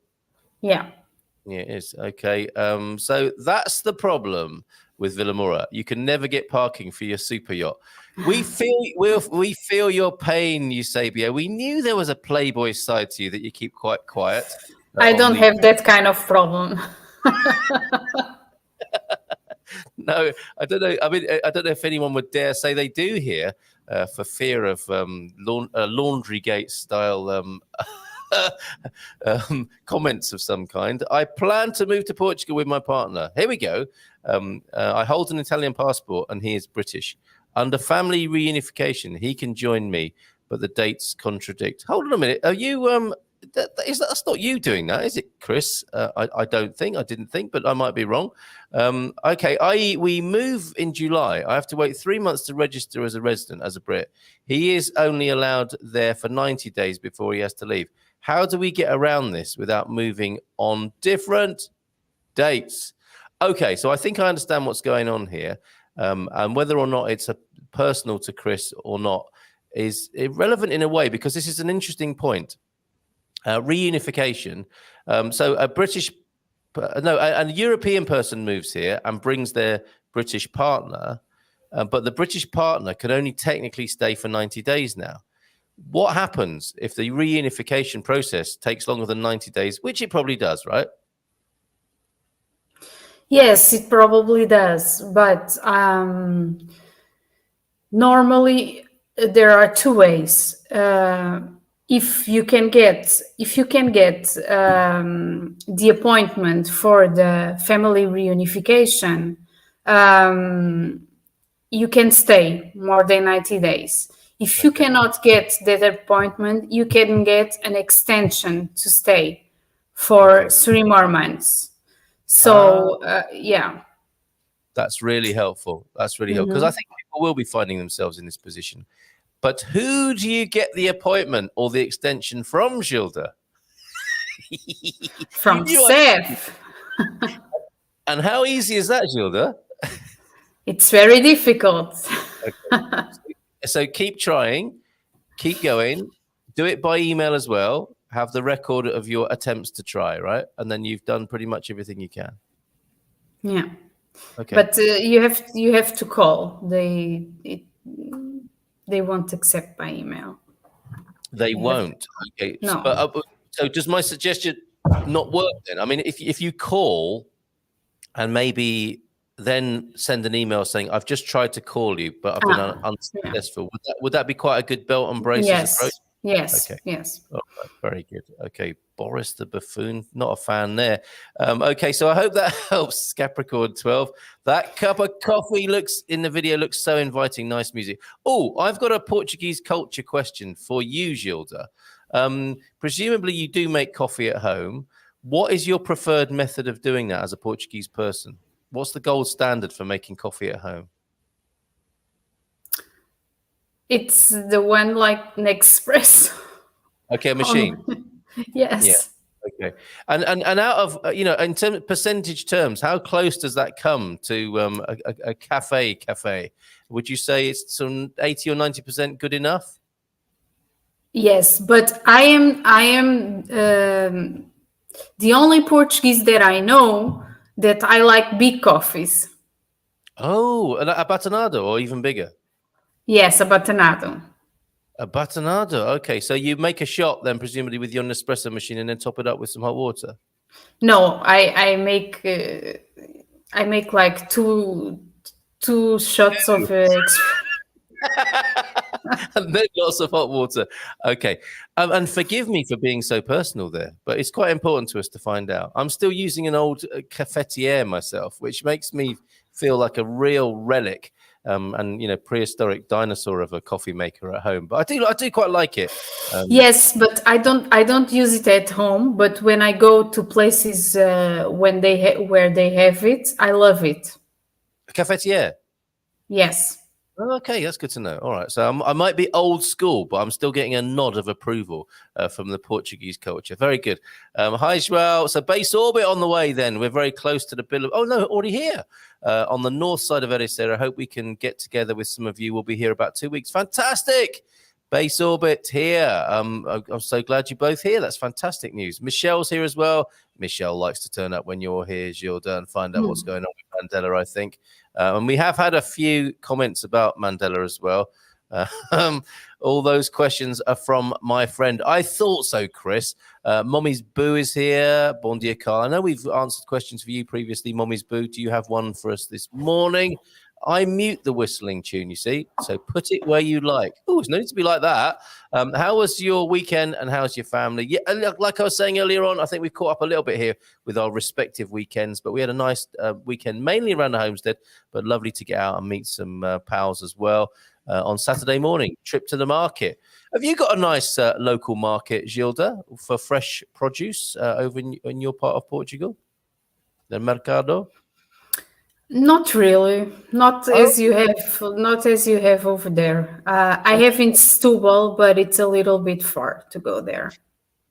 Yeah. Yeah, it is. Okay. So that's the problem with Villamoura. You can never get parking for your super yacht. We feel your pain, Eusebio. We knew there was a playboy side to you that you keep quite quiet. I don't have that kind of problem. No, I don't know. I mean, I don't know if anyone would dare say they do here for fear of Laundrygate style comments of some kind. I plan to move to Portugal with my partner. Here we go. I hold an Italian passport and he is British. Under family reunification, he can join me, but the dates contradict. Hold on a minute. Are you that's not you doing that, is it, Chris? I don't think. I didn't think, but I might be wrong. Okay, we move in July. I have to wait 3 months to register as a resident, as a Brit. He is only allowed there for 90 days before he has to leave. How do we get around this without moving on different dates? Okay, so I think I understand what's going on here. And whether or not it's personal to Chris or not is irrelevant in a way, because this is an interesting point. Reunification. So a European person moves here and brings their British partner, but the British partner can only technically stay for 90 days now. What happens if the reunification process takes longer than 90 days, which it probably does, right? Yes, it probably does, but normally there are two ways. If you can get the appointment for the family reunification, you can stay more than 90 days. If you cannot get that appointment, you can get an extension to stay for 3 more months. So, yeah. That's really helpful. That's really helpful because I think people will be finding themselves in this position. But who do you get the appointment or the extension from, Gilda? From Seth. And how easy is that, Gilda? It's very difficult. So keep trying, keep going, do it by email as well. Have the record of your attempts to try, right? And then you've done pretty much everything you can. Yeah. Okay. But you have to call. They won't accept by email. They won't. Okay. No. So does my suggestion not work then? I mean, if you call and maybe then send an email saying, I've just tried to call you, but I've been unsuccessful. Yeah. Would that be quite a good belt and braces approach? Yes. Okay. Yes. All right, very good. Okay. Boris the buffoon, not a fan there. Okay, so I hope that helps, Capricorn 12. That cup of coffee looks so inviting. Nice music. Oh, I've got a Portuguese culture question for you, Gilda. Presumably you do make coffee at home. What is your preferred method of doing that as a Portuguese person? What's the gold standard for making coffee at home? It's the one like Nespresso. Okay, a machine. Yes. Yeah. Okay. And out of in terms of percentage terms, how close does that come to a cafe? Would you say it's some 80 or 90% good enough? Yes, but I am the only Portuguese that I know that I like big coffees. Oh, a batonado or even bigger? Yes, a batonado. A batonado. Okay, so you make a shot then, presumably with your Nespresso machine, and then top it up with some hot water. No, I make like two shots of. And then lots of hot water. Okay. And forgive me for being so personal there, but it's quite important to us to find out. I'm still using an old cafetiere myself, which makes me feel like a real relic and prehistoric dinosaur of a coffee maker at home. But I do quite like it. Yes, but I don't use it at home. But when I go to places where they have it, I love it. A cafetiere? Yes. Okay, that's good to know. All right, so I might be old school, but I'm still getting a nod of approval from the Portuguese culture. Very good. Hi, João. So base orbit on the way then. We're very close to the bill of... Oh, no, already here. On the north side of Ericeira. I hope we can get together with some of you. We'll be here about 2 weeks. Fantastic. Base orbit here. I'm so glad you're both here. That's fantastic news. Michelle's here as well. Michelle likes to turn up when you're here, Gilda, and find out what's going on with Mandela, I think. And we have had a few comments about Mandela as well. All those questions are from my friend. I thought so, Chris. Mommy's Boo is here. Bon dia, Carl. I know we've answered questions for you previously. Mommy's Boo, do you have one for us this morning? I mute the whistling tune, you see, so put it where you like. Oh, it's no need to be like that. How was your weekend and how's your family? Yeah, like I was saying earlier on, I think we've caught up a little bit here with our respective weekends, but we had a nice weekend, mainly around the homestead, but lovely to get out and meet some pals as well. On Saturday morning, trip to the market. Have you got a nice local market, Gilda, for fresh produce over in your part of Portugal? The Mercado? Not really. Not as you have over there. I have in Setúbal, but it's a little bit far to go there.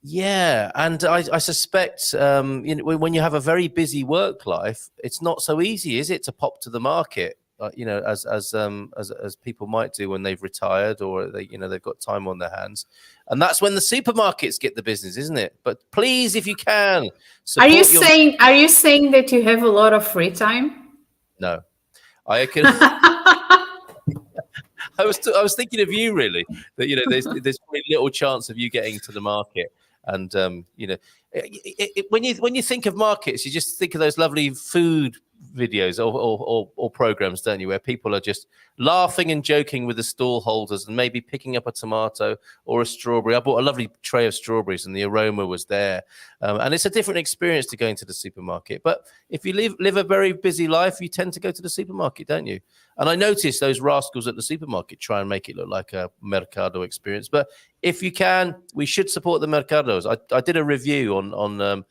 Yeah, and I suspect when you have a very busy work life, it's not so easy, is it, to pop to the market? As people might do when they've retired or they've got time on their hands, and that's when the supermarkets get the business, isn't it? But please, if you can, are you saying that you have a lot of free time? No, I can. I was thinking of you, really, that, you know, there's very little chance of you getting to the market. And, you know, when you think of markets, you just think of those lovely food videos or programs, don't you, where people are just laughing and joking with the stall holders and maybe picking up a tomato or a strawberry. I bought a lovely tray of strawberries and the aroma was there. And it's a different experience to going to the supermarket. But if you live a very busy life, you tend to go to the supermarket, don't you? And I noticed those rascals at the supermarket try and make it look like a Mercado experience. But if you can, we should support the Mercados. I did a review on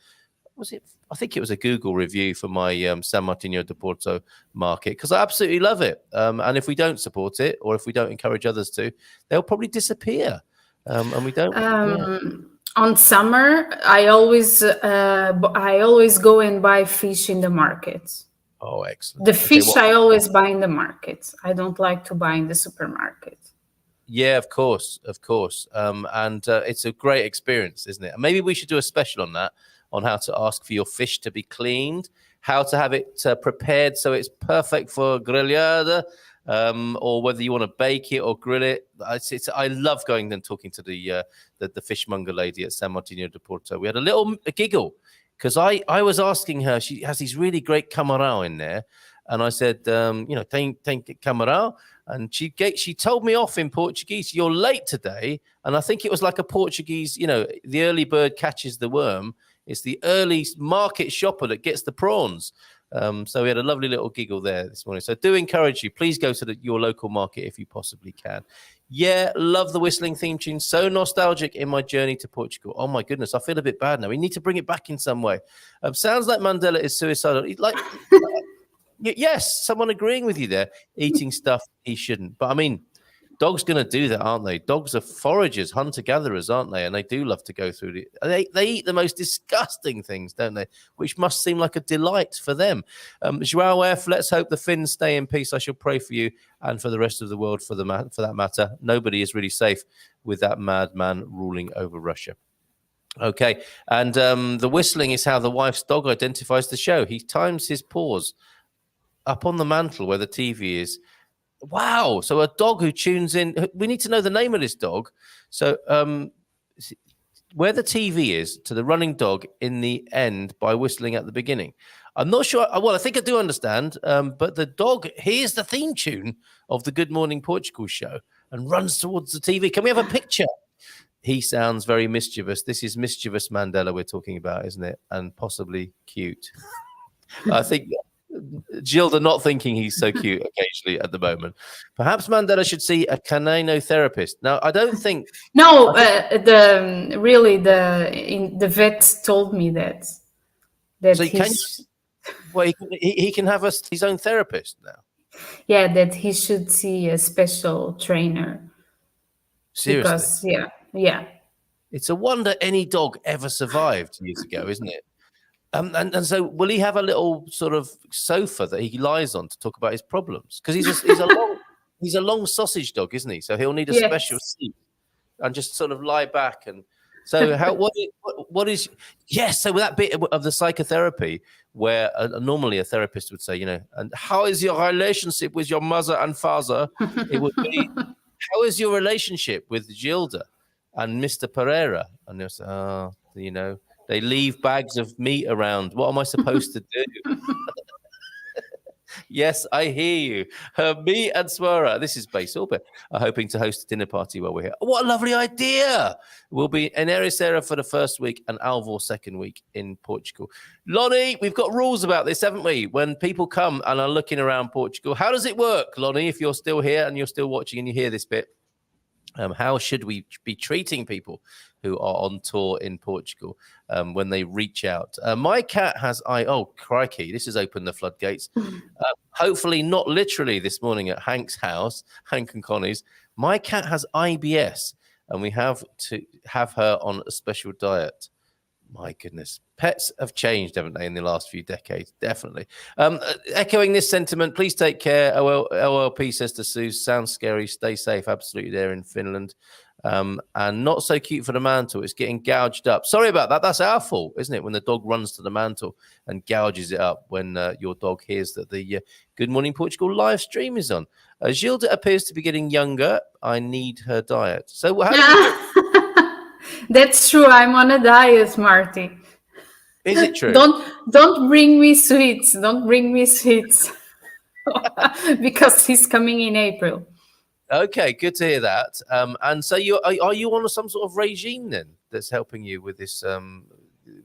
was it? I think it was a Google review for my San Martino de Porto market, because I absolutely love it. And if we don't support it, or if we don't encourage others to, they'll probably disappear. And we don't. On summer, I always go and buy fish in the market. Oh, excellent. The fish I always buy in the market. I don't like to buy in the supermarket. Yeah, of course. And it's a great experience, isn't it? And maybe we should do a special on that, on how to ask for your fish to be cleaned, how to have it prepared so it's perfect for grillada, or whether you want to bake it or grill it. I love going and talking to the fishmonger lady at San Martino de Porto. We had a giggle, because I was asking her, she has these really great camarão in there. And I said, you know, tem camarão. And she told me off in Portuguese, you're late today. And I think it was like a Portuguese, you know, the early bird catches the worm. It's the early market shopper that gets the prawns. So we had a lovely little giggle there this morning. So do encourage you. Please go to your local market if you possibly can. Yeah, love the whistling theme tune. So nostalgic in my journey to Portugal. Oh, my goodness. I feel a bit bad now. We need to bring it back in some way. Sounds like Mandela is suicidal. Yes, someone agreeing with you there, eating stuff he shouldn't. But I mean, dogs going to do that, aren't they? Dogs are foragers, hunter-gatherers, aren't they? And they do love to go through they eat the most disgusting things, don't they? Which must seem like a delight for them. Joao F, let's hope the Finns stay in peace. I shall pray for you and for the rest of the world for that matter. Nobody is really safe with that madman ruling over Russia. Okay, and the whistling is how the wife's dog identifies the show. He times his paws up on the mantle where the TV is. Wow. So a dog who tunes in. We need to know the name of this dog. So where the TV is to the running dog in the end by whistling at the beginning. I'm not sure. Well, I think I do understand. But the dog hears the theme tune of the Good Morning Portugal show and runs towards the TV. Can we have a picture? He sounds very mischievous. This is mischievous Mandela we're talking about, isn't it? And possibly cute. I think Gilda not thinking he's so cute occasionally at the moment. Perhaps Mandela should see a canino therapist. Now, I don't think. No, the vet told me that so he can have his own therapist now. Yeah, that he should see a special trainer. Seriously, because, yeah. It's a wonder any dog ever survived years ago, isn't it? And so will he have a little sort of sofa that he lies on to talk about his problems? Because he's a long sausage dog, isn't he? So he'll need a special seat and just sort of lie back. And so what is yes? So with that bit of the psychotherapy, where normally a therapist would say, you know, and how is your relationship with your mother and father? It would be, how is your relationship with Gilda and Mr. Pereira? And they'll say, oh, you know. They leave bags of meat around. What am I supposed to do? Yes, I hear you. Me and Swara, this is Base Orbit, are hoping to host a dinner party while we're here. What a lovely idea. We'll be in Ericeira for the first week and Alvor second week in Portugal. Lonnie, we've got rules about this, haven't we? When people come and are looking around Portugal, how does it work, Lonnie, if you're still here and you're still watching and you hear this bit? How should we be treating people who are on tour in Portugal when they reach out? My cat has oh, crikey, this has opened the floodgates. Hopefully not literally this morning at Hank's house, Hank and Connie's. My cat has IBS, and we have to have her on a special diet. My goodness. Pets have changed, haven't they, in the last few decades? Definitely. Echoing this sentiment, please take care. OLP says to Sue, sounds scary. Stay safe. Absolutely there in Finland. And not so cute for the mantle. It's getting gouged up. Sorry about that. That's our fault, isn't it? When the dog runs to the mantle and gouges it up when your dog hears that the Good Morning Portugal live stream is on. Gilda appears to be getting younger. I need her diet. So how do That's true. I'm on a diet, Marty. is it true? Don't bring me sweets. Don't bring me sweets. Because he's coming in April. Okay, good to hear that. And so are you on some sort of regime then that's helping you with this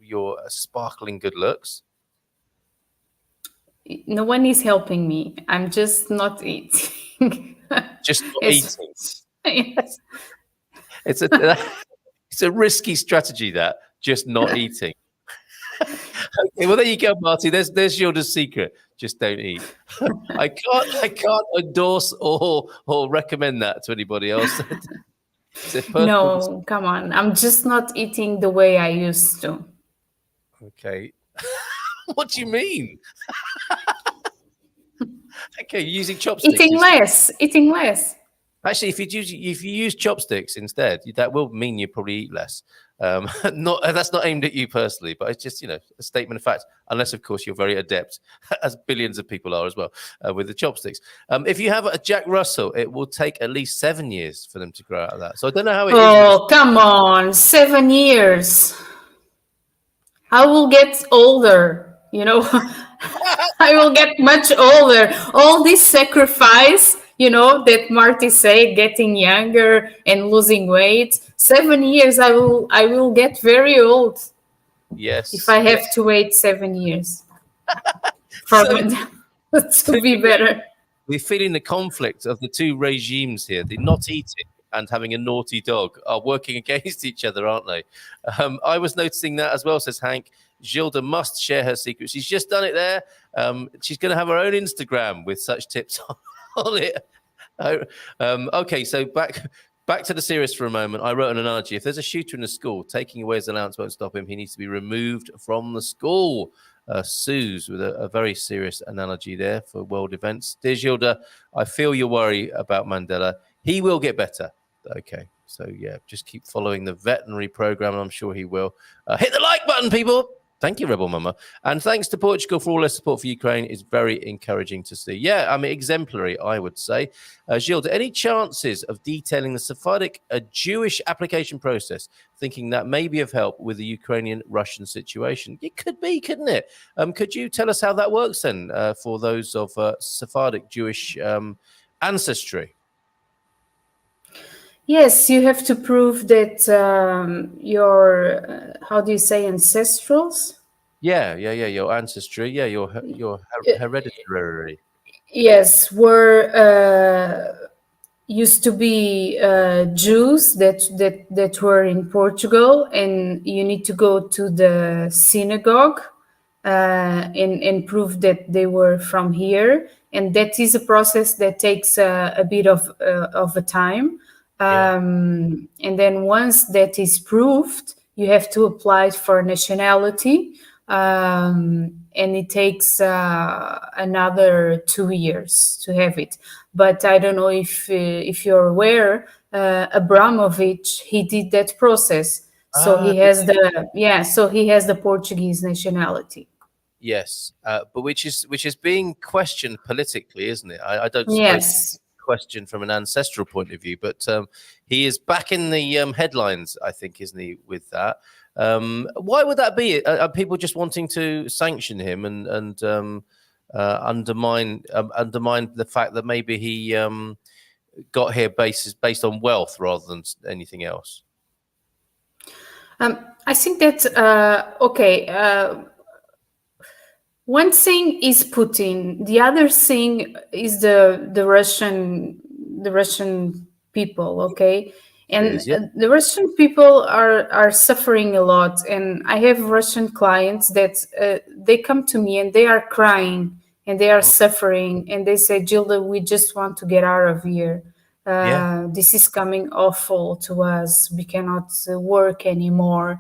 your sparkling good looks? No one is helping me. I'm just not eating. Just not It's- eating. Yes. It's a it's a risky strategy that just not eating. Okay, well there you go, Marty. There's Gilda's secret. Just don't eat. I can't endorse or recommend that to anybody else. It's a personal No, come on. I'm just not eating the way I used to. Okay. What do you mean? Okay, you're using chopsticks. Eating less. Actually, if you use chopsticks instead, that will mean you probably eat less. Not that's not aimed at you personally, but it's just a statement of fact. Unless, of course, you're very adept, as billions of people are as well, with the chopsticks. If you have a Jack Russell, it will take at least 7 years for them to grow out of that. So I don't know how it is. Oh, come on. 7 years. I will get older, I will get much older. All this sacrifice, that Marty said, getting younger and losing weight. 7 years, I will get very old. Yes. If I have to wait 7 years for to be better. We're feeling the conflict of the two regimes here. The not eating and having a naughty dog are working against each other, aren't they? I was noticing that as well, says Hank. Gilda must share her secrets. She's just done it there. She's going to have her own Instagram with such tips on it. Okay, so back to the serious for a moment. I wrote an analogy. If there's a shooter in a school, taking away his allowance won't stop him. He needs to be removed from the school. Suze with a very serious analogy there for world events. Dear Gilda, I feel your worry about Mandela. He will get better. Okay, so yeah, just keep following the veterinary program, and I'm sure he will. Hit the like button, people. Thank you, Rebel Mama. And thanks to Portugal for all their support for Ukraine. It's very encouraging to see. Yeah, I mean, exemplary, I would say. Gilda, any chances of detailing the Sephardic Jewish application process, thinking that may be of help with the Ukrainian-Russian situation? It could be, couldn't it? Could you tell us how that works then for those of Sephardic Jewish ancestry? Yes, you have to prove that your, how do you say, ancestrals? Yeah, your ancestry. Yeah, your hereditary. Yes, were used to be Jews that were in Portugal, and you need to go to the synagogue and prove that they were from here, and that is a process that takes a bit of a time. And then once that is proved, you have to apply for nationality, and it takes another 2 years to have it. But I don't know if you're aware, Abramovich, he did that process, so he has the Portuguese nationality. Yes, but which is being questioned politically, isn't it? I don't suppose. Yes. Question from an ancestral point of view, but he is back in the headlines, I think, isn't he, with that? Why would that be? Are people just wanting to sanction him and undermine the fact that maybe he got here based on wealth rather than anything else? I think that one thing is Putin. The other thing is the Russian people. Okay, and the Russian people are suffering a lot. And I have Russian clients that they come to me and they are crying and they are suffering, and they say, "Gilda, we just want to get out of here. This is coming awful to us. We cannot work anymore.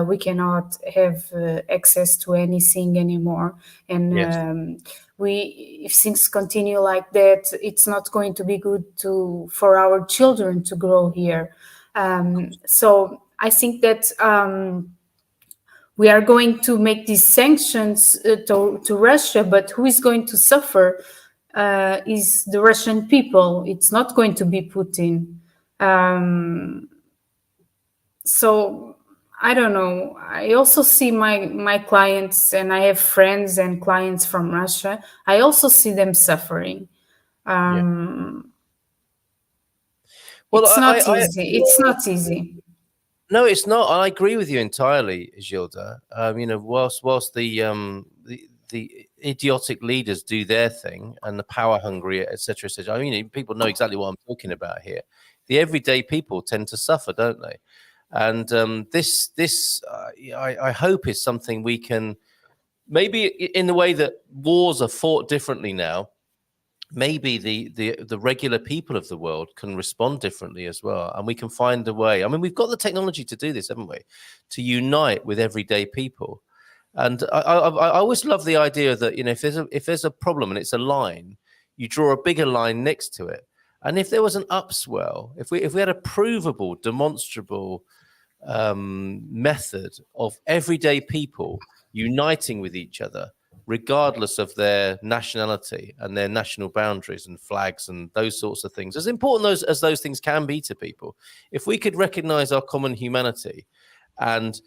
We cannot have access to anything anymore. And if things continue like that, it's not going to be good for our children to grow here." So I think that we are going to make these sanctions to Russia, but who is going to suffer? is the Russian people. It's not going to be Putin. So I don't know. I also see my clients, and I have friends and clients from Russia. I also see them suffering. Well, It's not easy. It's not easy. No, it's not. I agree with you entirely, Gilda. Whilst the idiotic leaders do their thing and the power hungry, etc., etc. I mean, people know exactly what I'm talking about here. The everyday people tend to suffer, don't they? And I hope is something we can, maybe in the way that wars are fought differently now, maybe the regular people of the world can respond differently as well, and we can find a way. I mean, we've got the technology to do this, haven't we? To unite with everyday people. And I always love the idea that, if there's a problem and it's a line, you draw a bigger line next to it. And if there was an upswell, if we had a provable, demonstrable method of everyday people uniting with each other, regardless of their nationality and their national boundaries and flags and those sorts of things, as important as those things can be to people, if we could recognize our common humanity and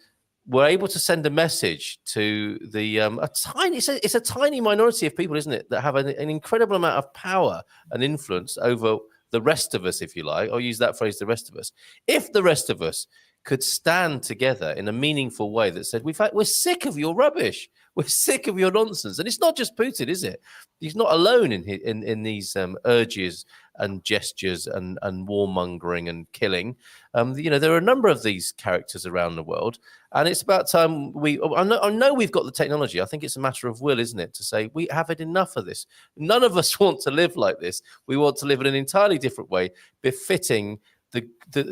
we're able to send a message to the it's a tiny minority of people, isn't it, that have an incredible amount of power and influence over the rest of us, if you like. I'll use that phrase, the rest of us. If the rest of us could stand together in a meaningful way that said, we're sick of your rubbish. We're sick of your nonsense. And it's not just Putin, is it? He's not alone in these urges and gestures and warmongering and killing. There are a number of these characters around the world. And it's about time I know we've got the technology. I think it's a matter of will, isn't it? To say, we have had enough of this. None of us want to live like this. We want to live in an entirely different way, befitting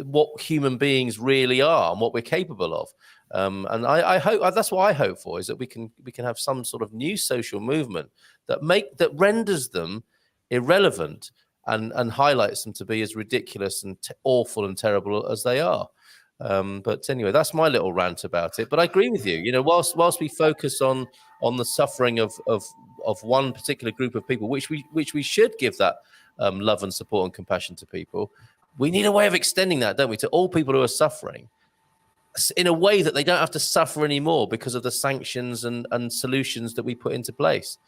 what human beings really are and what we're capable of. And I hope that's what I hope for, is that we can have some sort of new social movement that renders them irrelevant and highlights them to be as ridiculous and awful and terrible as they are. But anyway, that's my little rant about it. But I agree with you. Whilst we focus on the suffering of one particular group of people, which we should give that love and support and compassion to people, we need a way of extending that, don't we, to all people who are suffering, in a way that they don't have to suffer anymore because of the sanctions and solutions that we put into place.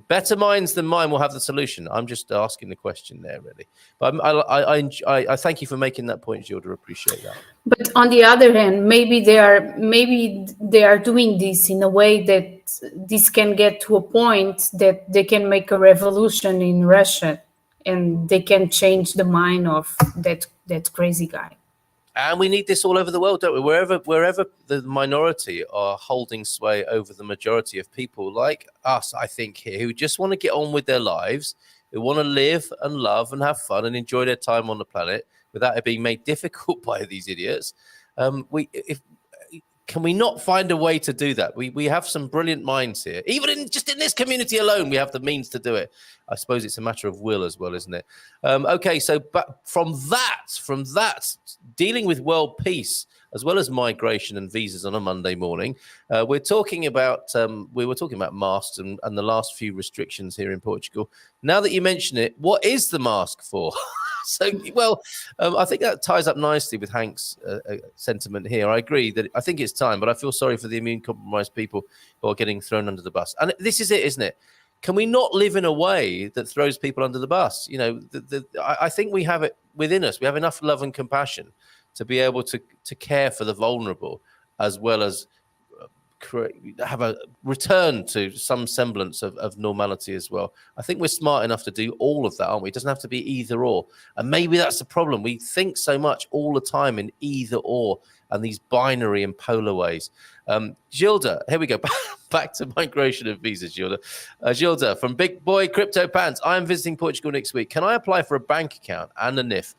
Better minds than mine will have the solution. I'm just asking the question there, really. But I thank you for making that point, Gilda. Appreciate that. But on the other hand, maybe they are doing this in a way that this can get to a point that they can make a revolution in Russia, and they can change the mind of that crazy guy. And we need this all over the world, don't we? Wherever the minority are holding sway over the majority of people like us, I think, here, who just want to get on with their lives, who want to live and love and have fun and enjoy their time on the planet without it being made difficult by these idiots. Can we not find a way to do that? We have some brilliant minds here. Even in this community alone, we have the means to do it. I suppose it's a matter of will as well, isn't it? Okay, so but from that, dealing with world peace as well as migration and visas on a Monday morning, we were talking about masks and the last few restrictions here in Portugal. Now that you mention it, what is the mask for? I think that ties up nicely with Hank's sentiment here. I agree that I think it's time, but I feel sorry for the immune-compromised people who are getting thrown under the bus. And this is it, isn't it? Can we not live in a way that throws people under the bus? I think we have it within us. We have enough love and compassion to be able to care for the vulnerable, as well as have a return to some semblance of normality as well. I think we're smart enough to do all of that, aren't we? It doesn't have to be either or. And maybe that's the problem. We think so much all the time in either or and these binary and polar ways. Gilda, here we go. Back to migration and visas, Gilda. Gilda, from Big Boy Crypto Pants. I am visiting Portugal next week. Can I apply for a bank account and a NIF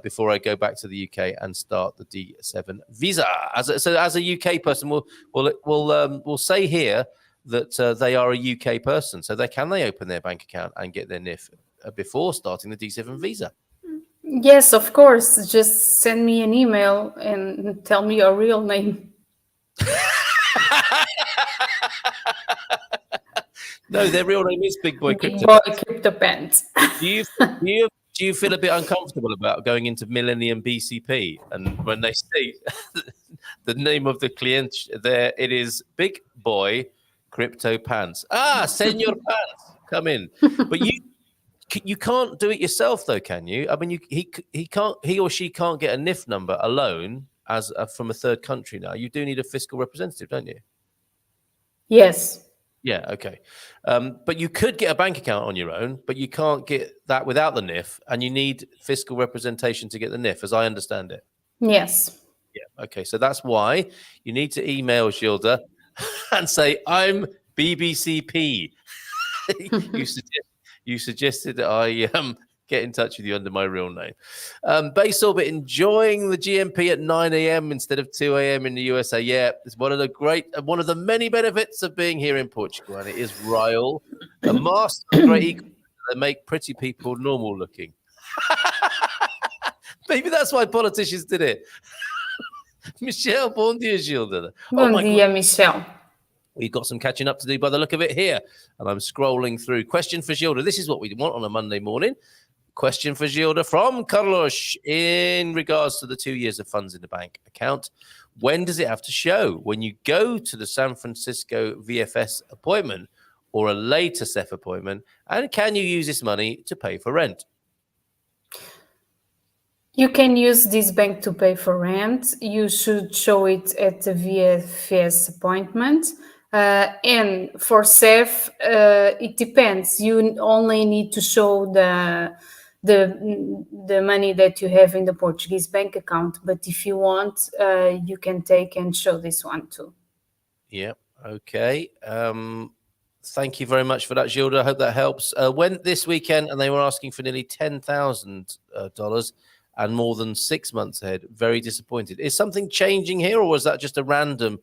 before I go back to the UK and start the D7 visa? As a UK person, we'll say here that they are a UK person. So can they open their bank account and get their NIF before starting the D7 visa? Yes, of course. Just send me an email and tell me your real name. No, their real name is Big Boy Crypto. Big Boy crypto pants. Do you feel a bit uncomfortable about going into Millennium BCP? And when they say the name of the client there, it is Big Boy Crypto Pants. Senor Pants, come in. But you can't do it yourself, though, can you? I mean, he or she can't get a NIF number alone as from a third country. Now, you do need a fiscal representative, don't you? Yes. Yeah, okay. But you could get a bank account on your own, but you can't get that without the NIF, and you need fiscal representation to get the NIF, as I understand it. Yes. Yeah, okay. So that's why you need to email Gilda and say, I'm BBCP. You suggested that I get in touch with you under my real name. Base Orbit enjoying the GMP at 9 a.m. instead of 2 a.m. in the USA. Yeah, it's one of the many benefits of being here in Portugal, and it is Ryle, a master of great equal that make pretty people normal looking. Maybe that's why politicians did it. Michelle, bom dia, Gilda. Bom dia, Michelle. We've got some catching up to do by the look of it here. And I'm scrolling through. Question for Gilda. This is what we want on a Monday morning. Question for Gilda from Carlos in regards to the 2 years of funds in the bank account. When does it have to show? When you go to the San Francisco VFS appointment or a later SEF appointment? And can you use this money to pay for rent? You can use this bank to pay for rent. You should show it at the VFS appointment. And for SEF, it depends. You only need to show the money that you have in the Portuguese bank account. But if you want, you can take and show this one too. Yeah. Okay. Thank you very much for that, Gilda. I hope that helps. Went this weekend and they were asking for nearly $10,000 and more than 6 months ahead. Very disappointed. Is something changing here, or was that just a random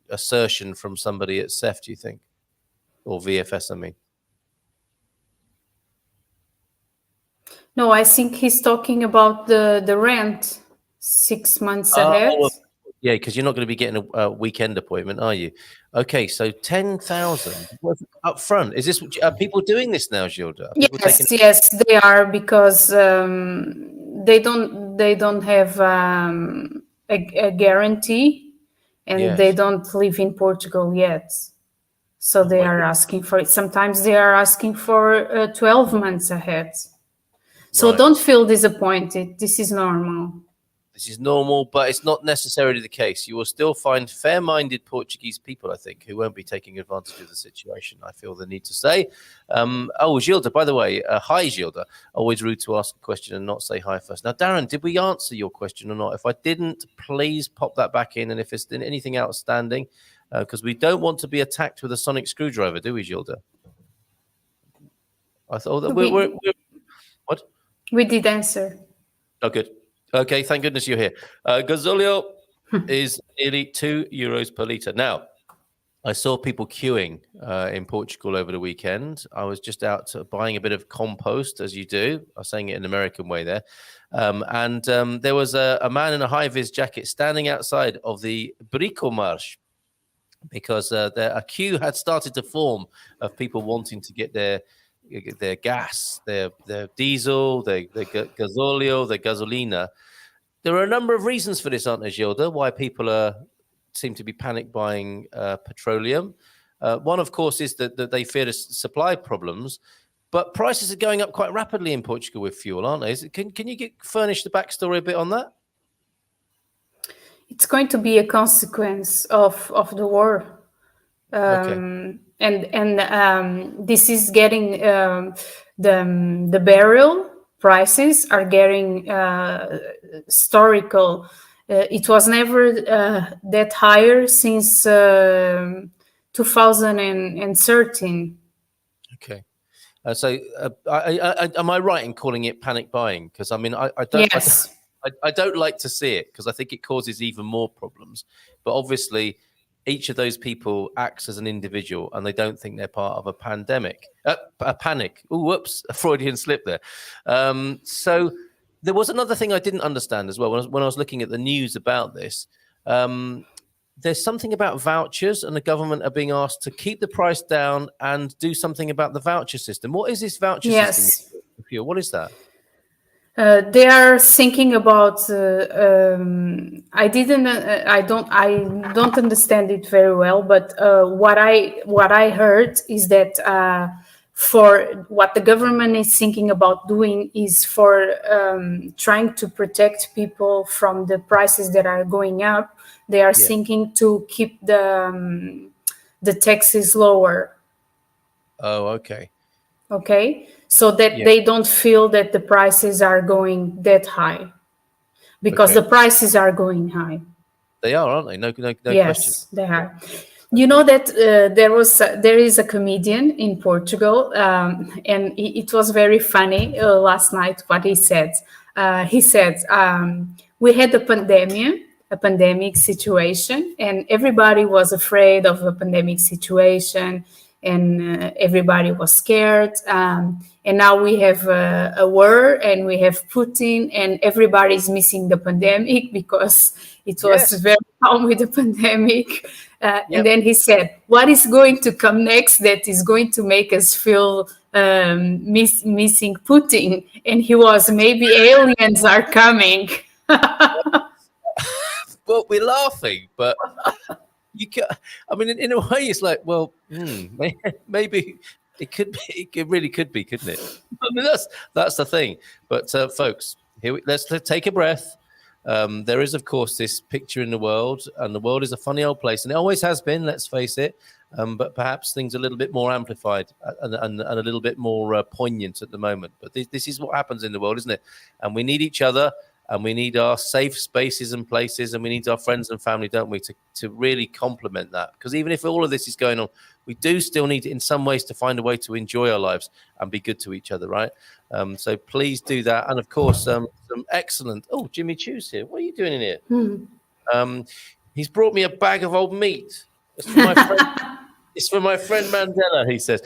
assertion from somebody at SEF, do you think? Or VFS, I mean. No, I think he's talking about the rent 6 months ahead. Well, yeah, because you're not going to be getting a weekend appointment, are you? Okay, so 10,000 up front. Is this? Are people doing this now, Gilda? Yes, they are, because they don't have a guarantee, and they don't live in Portugal yet, so they are asking for it. Sometimes they are asking for 12 months ahead. So don't feel disappointed. This is normal. This is normal, but it's not necessarily the case. You will still find fair-minded Portuguese people, I think, who won't be taking advantage of the situation, I feel the need to say. Gilda, by the way, hi, Gilda. Always rude to ask a question and not say hi first. Now, Darren, did we answer your question or not? If I didn't, please pop that back in. And if there's anything outstanding, because we don't want to be attacked with a sonic screwdriver, do we, Gilda? I thought that we're what? We did answer. Oh, good. Okay, thank goodness you're here. Gasolio is nearly €2 per litre. Now, I saw people queuing in Portugal over the weekend. I was just out buying a bit of compost, as you do. I'm saying it in an American way there. And there was a man in a high-vis jacket standing outside of the Bricomarche because a queue had started to form of people wanting to get their gas, their diesel, their gasolio, their gasolina. There are a number of reasons for this, aren't there, Gilda? Why people seem to be panic buying petroleum. One, of course, is that they fear supply problems, but prices are going up quite rapidly in Portugal with fuel, aren't they? Can you furnish the backstory a bit on that? It's going to be a consequence of the war. And this is getting the barrel prices are getting historical. It was never that higher since 2013. Okay. So am I right in calling it panic buying? Because I mean, I don't. Yes. I don't like to see it because I think it causes even more problems. But obviously, each of those people acts as an individual and they don't think they're part of a pandemic, a panic. Oh, whoops, a Freudian slip there. So there was another thing I didn't understand as well when I was looking at the news about this. there's something about vouchers, and the government are being asked to keep the price down and do something about the voucher system. What is this voucher system? Yes. What is that? They are thinking about. I don't understand it very well. But what I heard is that for what the government is thinking about doing is for trying to protect people from the prices that are going up. They are thinking to keep the taxes lower. Oh, okay. Okay, so that they don't feel that the prices are going that high, because the prices are going high. They are, aren't they? No Yes, question. they are. You know that there is a comedian in Portugal, and it was very funny last night what he said. He said, we had a pandemic situation, and everybody was afraid of a pandemic situation, and everybody was scared. And now we have a war, and we have Putin, and everybody's missing the pandemic because it was very calm with the pandemic. And then he said, what is going to come next that is going to make us feel missing Putin? And he was, maybe aliens are coming. Well, we're laughing, but you can. I mean, in a way, it's like, well, maybe it could be. It really could be, couldn't it? I mean, that's the thing. But folks, let's take a breath. There is, of course, this picture in the world, and the world is a funny old place, and it always has been. Let's face it. But perhaps things are a little bit more amplified and a little bit more poignant at the moment. But this is what happens in the world, isn't it? And we need each other. And we need our safe spaces and places, and we need our friends and family, don't we, to really complement that? Because even if all of this is going on, we do still need, in some ways, to find a way to enjoy our lives and be good to each other, right? So please do that. And, of course, some excellent... Oh, Jimmy Chew's here. What are you doing in here? He's brought me a bag of old meat. It's for my friend, it's for my friend Mandela, he says.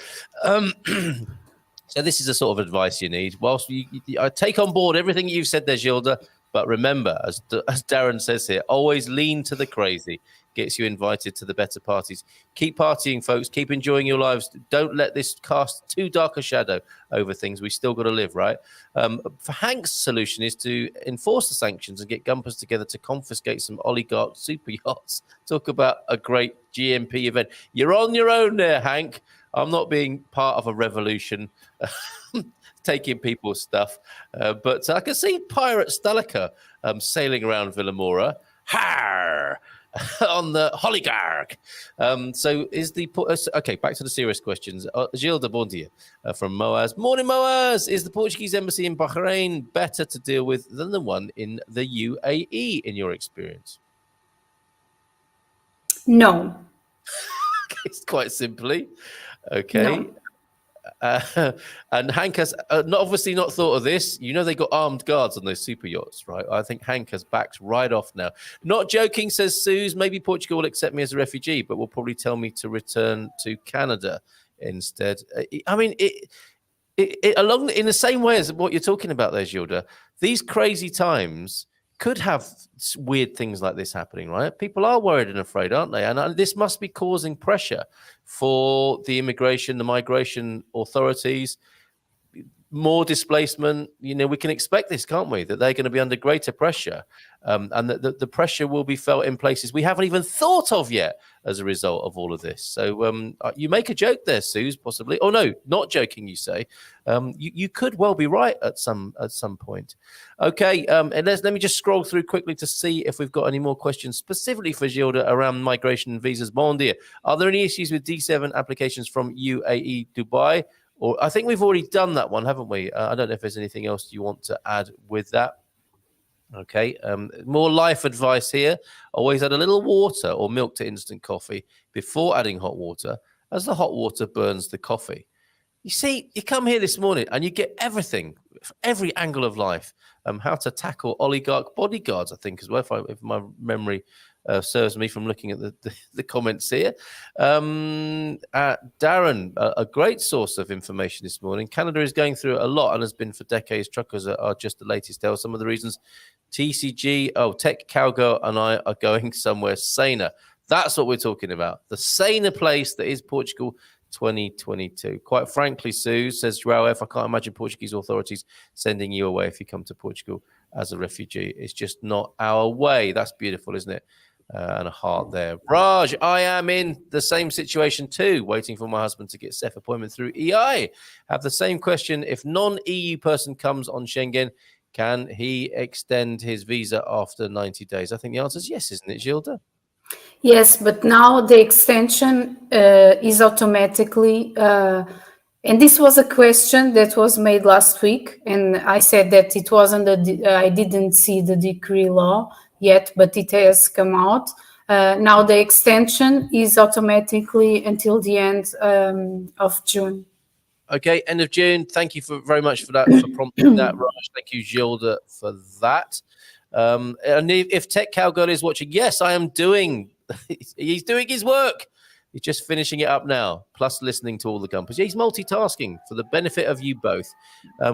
So this is the sort of advice you need. Whilst I take on board everything you've said there, Gilda, but remember, as Darren says here, always lean to the crazy. Gets you invited to the better parties. Keep partying, folks. Keep enjoying your lives. Don't let this cast too dark a shadow over things. We still got to live, right? For Hank's solution is to enforce the sanctions and get gumpers together to confiscate some oligarch super yachts. Talk about a great GMP event. You're on your own there, Hank. I'm not being part of a revolution, taking people's stuff. But I can see Pirate Stalica sailing around Villamoura. Har! On the Holigarch. So is the... Okay, back to the serious questions. Gilda, bon dia, from Moaz. Morning, Moaz. Is the Portuguese embassy in Bahrain better to deal with than the one in the UAE, in your experience? No. It's quite simply. Okay. No. And Hank has obviously not thought of this. You know, they got armed guards on those super yachts, right? I think Hank has backed right off now. Not joking, says Suze. Maybe Portugal will accept me as a refugee, but will probably tell me to return to Canada instead. I mean, along in the same way as what you're talking about there, Gilda, these crazy times could have weird things like this happening, right? People are worried and afraid, aren't they? And this must be causing pressure for the migration authorities. More displacement, you know, we can expect this, can't we? That they're going to be under greater pressure, and that the pressure will be felt in places we haven't even thought of yet as a result of all of this. So you make a joke there, Suze, possibly. Oh, no, not joking, you say. You could well be right at some point. Okay, and let me just scroll through quickly to see if we've got any more questions specifically for Gilda around migration and visas. Bon dia. Are there any issues with D7 applications from UAE, Dubai? Or I think we've already done that one, haven't we? I don't know if there's anything else you want to add with that. Okay, more life advice here. Always add a little water or milk to instant coffee before adding hot water, as the hot water burns the coffee. You see, you come here this morning and you get everything, every angle of life. How to tackle oligarch bodyguards, I think, as well, if my memory serves me from looking at the comments here. Darren, a great source of information this morning. Canada is going through a lot and has been for decades. Truckers are just the latest tale. Some of the reasons TCG, Tech Cowgirl and I are going somewhere saner. That's what we're talking about. The saner place that is Portugal 2022. Quite frankly, Sue, says João F., I can't imagine Portuguese authorities sending you away if you come to Portugal as a refugee. It's just not our way. That's beautiful, isn't it? And a heart there. Raj, I am in the same situation too, waiting for my husband to get SEF appointment through EI. Have the same question. If non-EU person comes on Schengen, can he extend his visa after 90 days? I think the answer is yes, isn't it, Gilda? Yes, but now the extension is automatically, and this was a question that was made last week, and I said that it wasn't, I didn't see the decree law yet, but it has come out. Now the extension is automatically until the end of June. Okay, end of June. Thank you very much for that, for prompting that, Raj. Thank you, Gilda, for that. And if Tech Cowgirl is watching, yes, I am doing. He's doing his work. He's just finishing it up now, plus listening to all the companies. He's multitasking for the benefit of you both.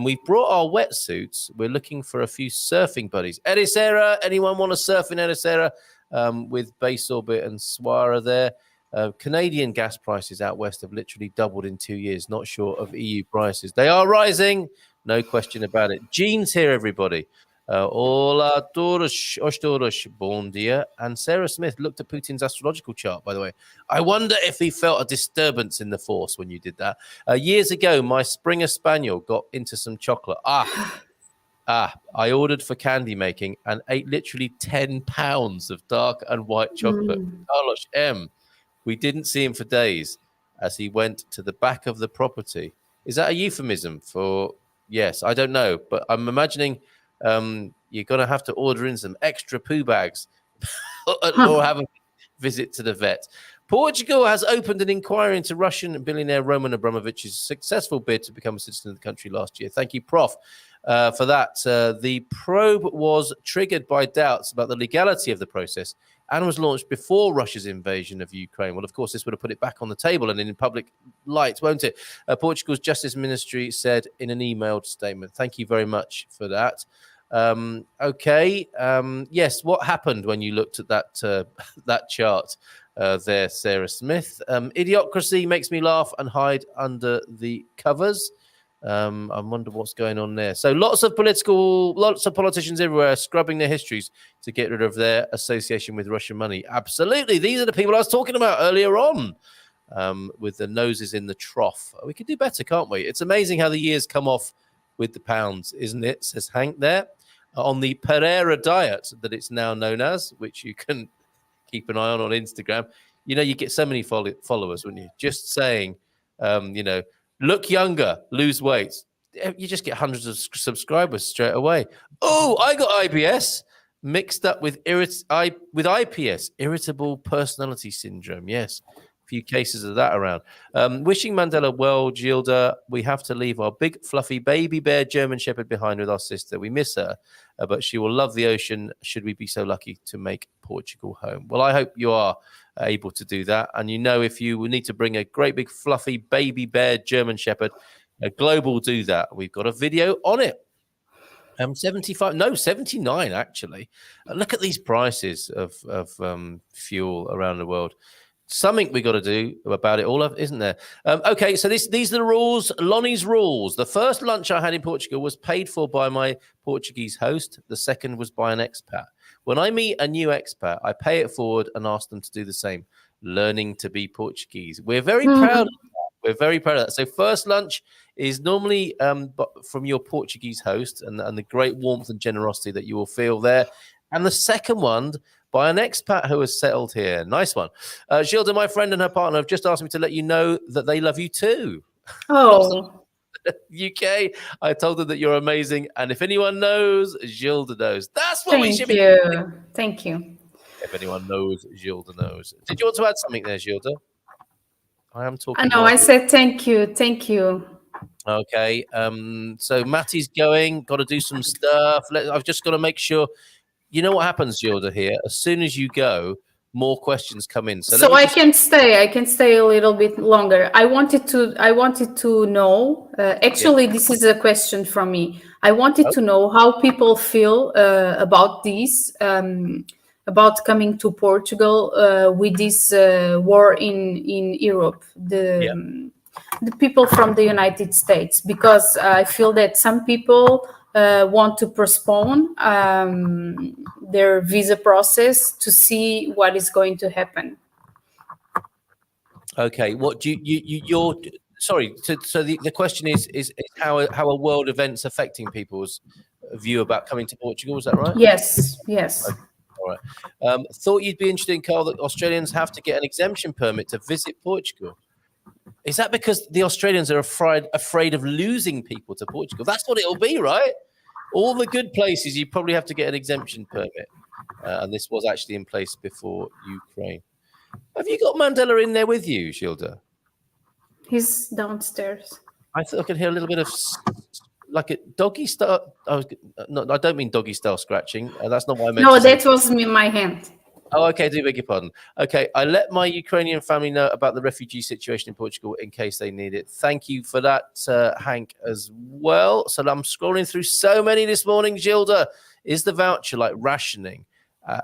We've brought our wetsuits. We're looking for a few surfing buddies. Ericeira, anyone want to surf in Ericeira with Base Orbit and Swara there? Canadian gas prices out west have literally doubled in 2 years, not short of EU prices. They are rising, no question about it. Jean's here, everybody. Hola todos, bon dia. And Sarah Smith looked at Putin's astrological chart, by the way. I wonder if he felt a disturbance in the force when you did that. Years ago, my Springer Spaniel got into some chocolate. I ordered for candy making and ate literally 10 pounds of dark and white chocolate. Carlos M. We didn't see him for days as he went to the back of the property. Is that a euphemism for... Yes, I don't know, but I'm imagining... you're going to have to order in some extra poo bags or have a visit to the vet. Portugal has opened an inquiry into Russian billionaire Roman Abramovich's successful bid to become a citizen of the country last year. Thank you, Prof, for that. The probe was triggered by doubts about the legality of the process and was launched before Russia's invasion of Ukraine. Well, of course, this would have put it back on the table and in public light, won't it? Portugal's Justice Ministry said in an emailed statement. Thank you very much for that. Okay. Yes, what happened when you looked at that that chart there, Sarah Smith? Idiocracy makes me laugh and hide under the covers. I wonder what's going on there. So lots of politicians everywhere scrubbing their histories to get rid of their association with Russian money. Absolutely. These are the people I was talking about earlier on, with the noses in the trough. We could do better, can't we? It's amazing how the years come off with the pounds, isn't it? Says Hank there. On the Pereira diet that it's now known as, which you can keep an eye on Instagram. You know, you get so many followers, wouldn't you? Just saying, look younger, lose weight. You just get hundreds of subscribers straight away. Oh, I got IBS mixed up with IPS, irritable personality syndrome. Yes, a few cases of that around. Wishing Mandela well, Gilda. We have to leave our big, fluffy baby bear German Shepherd behind with our sister. We miss her, but she will love the ocean should we be so lucky to make Portugal home. Well, I hope you are able to do that. And if you need to bring a great big fluffy baby bear German Shepherd, Global will do that. We've got a video on it. 79 actually. Look at these prices of fuel around the world. Something we got to do about it all, isn't there? Okay, so these are the rules. Lonnie's rules. The first lunch I had in Portugal was paid for by my Portuguese host. The second was by an expat. When I meet a new expat, I pay it forward and ask them to do the same. Learning to be Portuguese. We're very proud of that. We're very proud of that. So first lunch is normally from your Portuguese host and the great warmth and generosity that you will feel there. And the second one by an expat who has settled here. Nice one. Gilda, my friend and her partner have just asked me to let you know that they love you too. Oh. UK, I told them that you're amazing. And if anyone knows, Gilda knows. That's what we should be doing. Thank you. If anyone knows, Gilda knows. Did you want to add something there, Gilda? I am talking. No, I said thank you. Thank you. Okay. So Matty's going. Got to do some stuff. I've just got to make sure. You know what happens, Gilda, here? As soon as you go, more questions come in. So I can stay. I can stay a little bit longer. I wanted to know. Actually, this is a question from me. I wanted to know how people feel about this, about coming to Portugal with this war in Europe. The people from the United States, because I feel that some people want to postpone their visa process to see what is going to happen. Okay, what do you're sorry? So the question is how are world events affecting people's view about coming to Portugal? Is that right? Yes. Okay, all right. Thought you'd be interested in, Carl, that Australians have to get an exemption permit to visit Portugal. Is that because the Australians are afraid of losing people to Portugal? That's what it'll be, right? All the good places, you probably have to get an exemption permit. And this was actually in place before Ukraine. Have you got Mandela in there with you, Gilda? He's downstairs. I thought I could hear a little bit of like a doggy style. No, I don't mean doggy style scratching. That's not what I meant. No, that was me, my hand. Oh, okay. Do beg your pardon. Okay, I let my Ukrainian family know about the refugee situation in Portugal in case they need it. Thank you for that, Hank, as well. So I'm scrolling through so many this morning. Gilda, is the voucher like rationing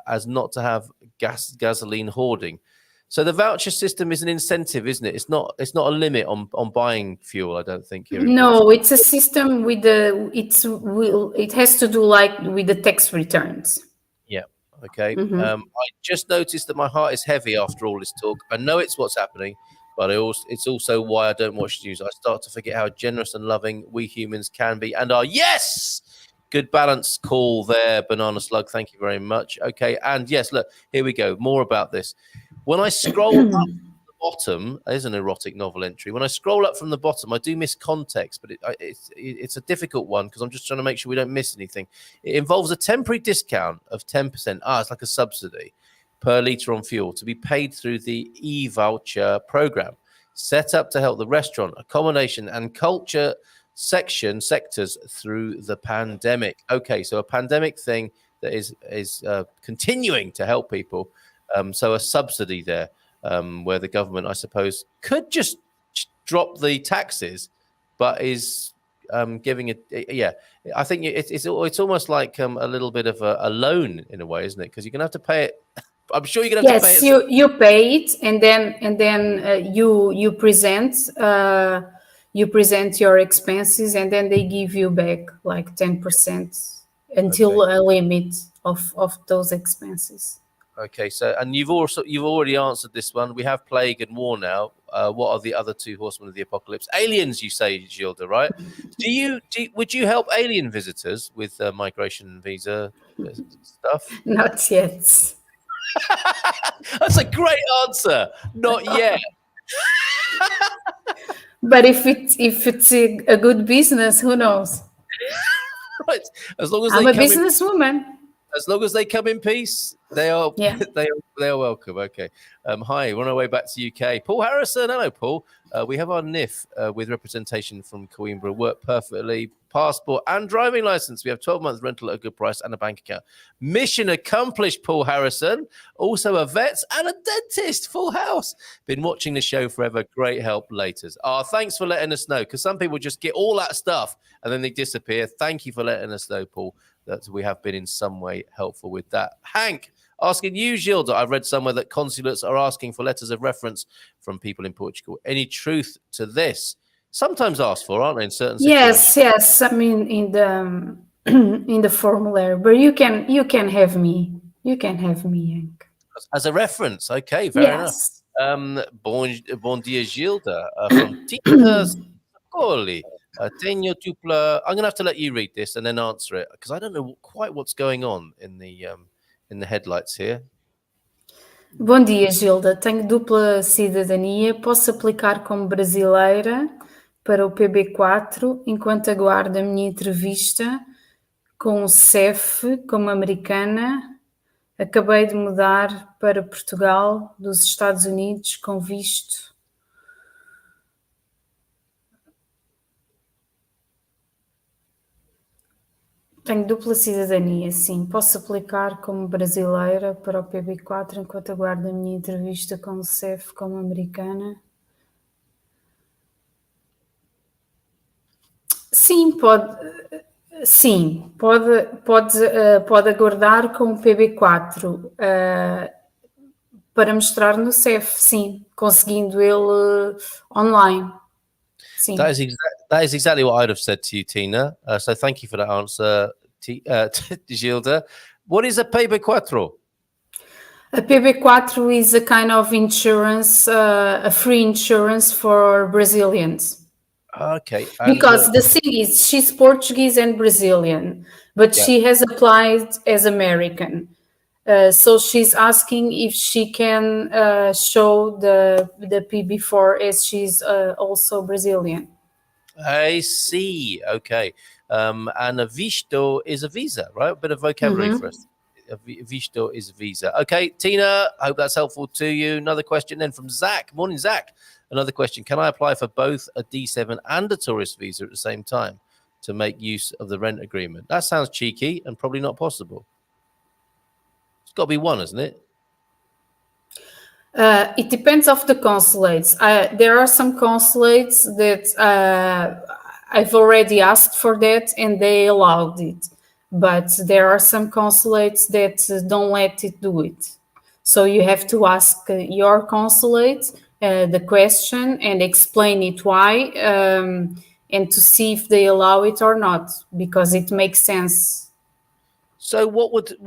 as not to have gasoline hoarding? So the voucher system is an incentive, isn't it? It's not a limit on buying fuel, I don't think. Here no, it's a system with it has to do like with the tax returns. Yeah. Okay. I just noticed that my heart is heavy after all this talk. I know it's what's happening, but it's also why I don't watch news. I start to forget how generous and loving we humans can be and are. Yes! Good balance call there, Banana Slug. Thank you very much. Okay. And yes, look, here we go. More about this. When I scroll up from the bottom, there's an erotic novel entry. When I scroll up from the bottom, I do miss context, but it's a difficult one because I'm just trying to make sure we don't miss anything. It involves a temporary discount of 10%. It's like a subsidy per litre on fuel to be paid through the e-voucher program, set up to help the restaurant, accommodation and culture sectors through the pandemic. Okay, so a pandemic thing that is continuing to help people. So a subsidy there, where the government, I suppose, could just drop the taxes, but is giving it. Yeah, I think it's almost like a little bit of a loan in a way, isn't it? Because you're gonna have to pay it. I'm sure you're gonna have to pay it. Yes, you pay it, and then you present your expenses, and then they give you back like 10% until a limit of those expenses. Okay, so and you've already answered this one. We have plague and war now. What are the other two horsemen of the apocalypse? Aliens, you say, Gilda, right? Would you help alien visitors with migration and visa stuff? Not yet. That's a great answer. Not yet. But if it's a good business, who knows? Right. As long as I'm a businesswoman. As long as they come in peace, they are Yeah. they are welcome. Okay. Hi, we're on our way back to UK. Paul Harrison, hello, Paul. We have our NIF with representation from Coimbra. Work perfectly. Passport and driving license. We have 12 months rental at a good price and a bank account. Mission accomplished, Paul Harrison. Also a vet and a dentist. Full house. Been watching the show forever. Great help. Laters. Thanks for letting us know, because some people just get all that stuff and then they disappear. Thank you for letting us know, Paul, that we have been in some way helpful with that. Hank, asking you, Gilda, I've read somewhere that consulates are asking for letters of reference from people in Portugal. Any truth to this? Sometimes asked for, aren't they, in certain situations? Yes. I mean, in the in the formulary, but you can have me. You can have me, Hank. As a reference, okay, fair enough. Bon dia, Gilda, from Tina Scoli. Tenho dupla. I'm going to have to let you read this and then answer it, because I don't know quite what's going on in the headlights here. Bom dia, Gilda. Tenho dupla cidadania. Posso aplicar como brasileira para o PB4 enquanto aguardo a minha entrevista com o CEF como americana. Acabei de mudar para Portugal dos Estados Unidos com visto. Tenho dupla cidadania, sim. Posso aplicar como brasileira para o PB4 enquanto aguardo a minha entrevista com o CEF como americana? Sim, pode. Sim, pode aguardar com o PB4 para mostrar no CEF, sim, conseguindo ele online. Sim. That is exactly what I'd have said to you, Tina. So thank you for that answer, Gilda. What is a PB4? A PB4 is a kind of insurance, a free insurance for Brazilians. Okay. And, Because the thing is, she's Portuguese and Brazilian, but she has applied as American. So she's asking if she can show the PB4 as she's also Brazilian. I see. Okay. And a visto is a visa, right? A bit of vocabulary for us. A visto is a visa. Okay, Tina, I hope that's helpful to you. Another question then from Zach. Morning, Zach. Another question. Can I apply for both a D7 and a tourist visa at the same time to make use of the rent agreement? That sounds cheeky and probably not possible. It's got to be one, isn't it? It depends of the consulates. There are some consulates that I've already asked for that and they allowed it. But there are some consulates that don't let it do it. So you have to ask your consulate the question and explain it why, and to see if they allow it or not, because it makes sense. So what would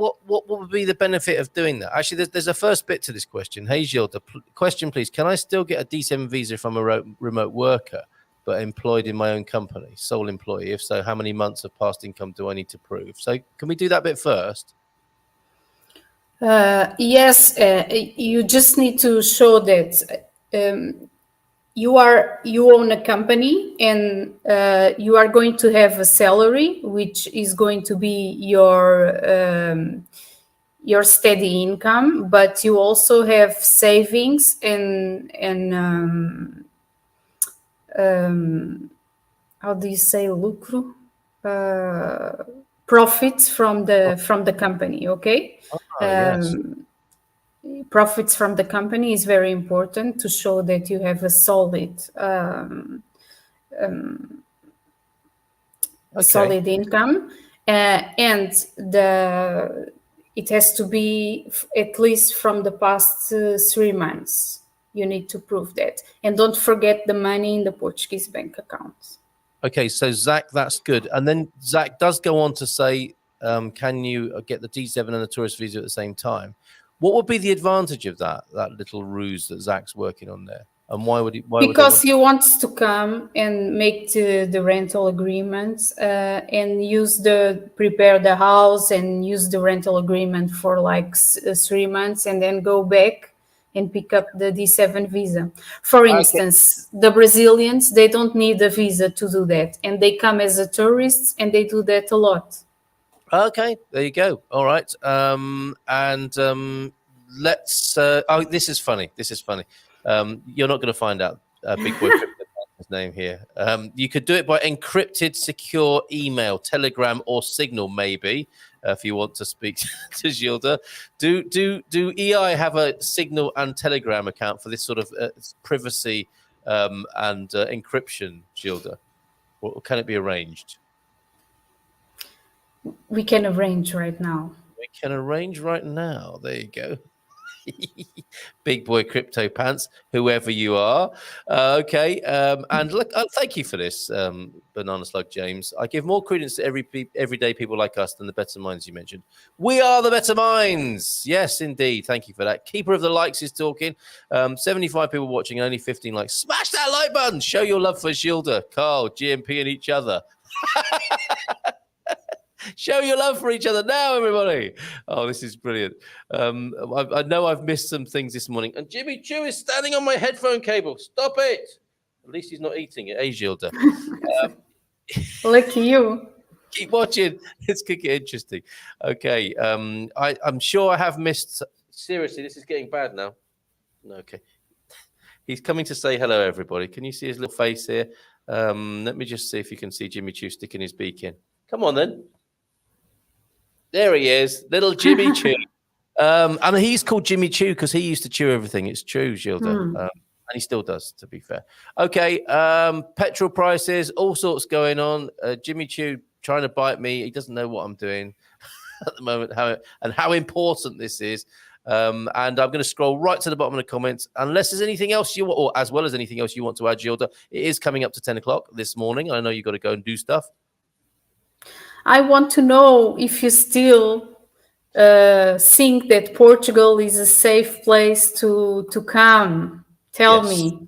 be the benefit of doing that? Actually, there's a first bit to this question. Hey, Gilda, question, please. Can I still get a D7 visa if I'm a remote worker, but employed in my own company, sole employee? If so, how many months of past income do I need to prove? So can we do that bit first? Yes, you just need to show that you own a company and you are going to have a salary, which is going to be your steady income, but you also have savings and how do you say lucro? Profits from the company, okay? Yes. Profits from the company is very important to show that you have a solid solid income, and it has to be at least from the past 3 months. You need to prove that, and don't forget the money in the Portuguese bank account. Okay, so Zach, that's good. And then Zach does go on to say, can you get the D7 and the tourist visa at the same time? What would be the advantage of that little ruse that Zach's working on there? And why would he? Because he wants to come and make the rental agreements and prepare the house and use the rental agreement for like 3 months and then go back and pick up the D7 visa. For instance, the Brazilians, they don't need a visa to do that. And they come as a tourists and they do that a lot. Okay, there you go. All right. Let's... this is funny. You're not going to find out Big Boy Crypto's name here. You could do it by encrypted, secure email, Telegram, or Signal, maybe, if you want to speak to Gilda. Do EI have a Signal and Telegram account for this sort of privacy and encryption, Gilda? Or can it be arranged? We can arrange right now. We can arrange right now. There you go. Big Boy Crypto Pants, whoever you are. Okay. And look, thank you for this, Banana Slug James. I give more credence to everyday people like us than the better minds you mentioned. We are the better minds. Yes, indeed. Thank you for that. Keeper of the likes is talking. 75 people watching, only 15 likes. Smash that like button. Show your love for Gilda, Carl, GMP, and each other. Show your love for each other now, everybody. Oh, this is brilliant. I know I've missed some things this morning. And Jimmy Choo is standing on my headphone cable. Stop it. At least he's not eating it, eh, Gilda? Lucky you. Keep watching. Let's kick it interesting. Okay. I'm sure I have missed... Seriously, this is getting bad now. Okay. He's coming to say hello, everybody. Can you see his little face here? Let me just see if you can see Jimmy Choo sticking his beak in. Come on, then. There he is, little Jimmy Choo. And he's called Jimmy Choo because he used to chew everything. It's true, Gilda. And he still does, to be fair. Okay, petrol prices, all sorts going on. Jimmy Choo trying to bite me. He doesn't know what I'm doing at the moment, how important this is. And I'm going to scroll right to the bottom of the comments. Unless there's anything else you want, or as well as anything else you want to add, Gilda. It is coming up to 10 o'clock this morning. I know you've got to go and do stuff. I want to know if you still think that Portugal is a safe place to come. Tell me.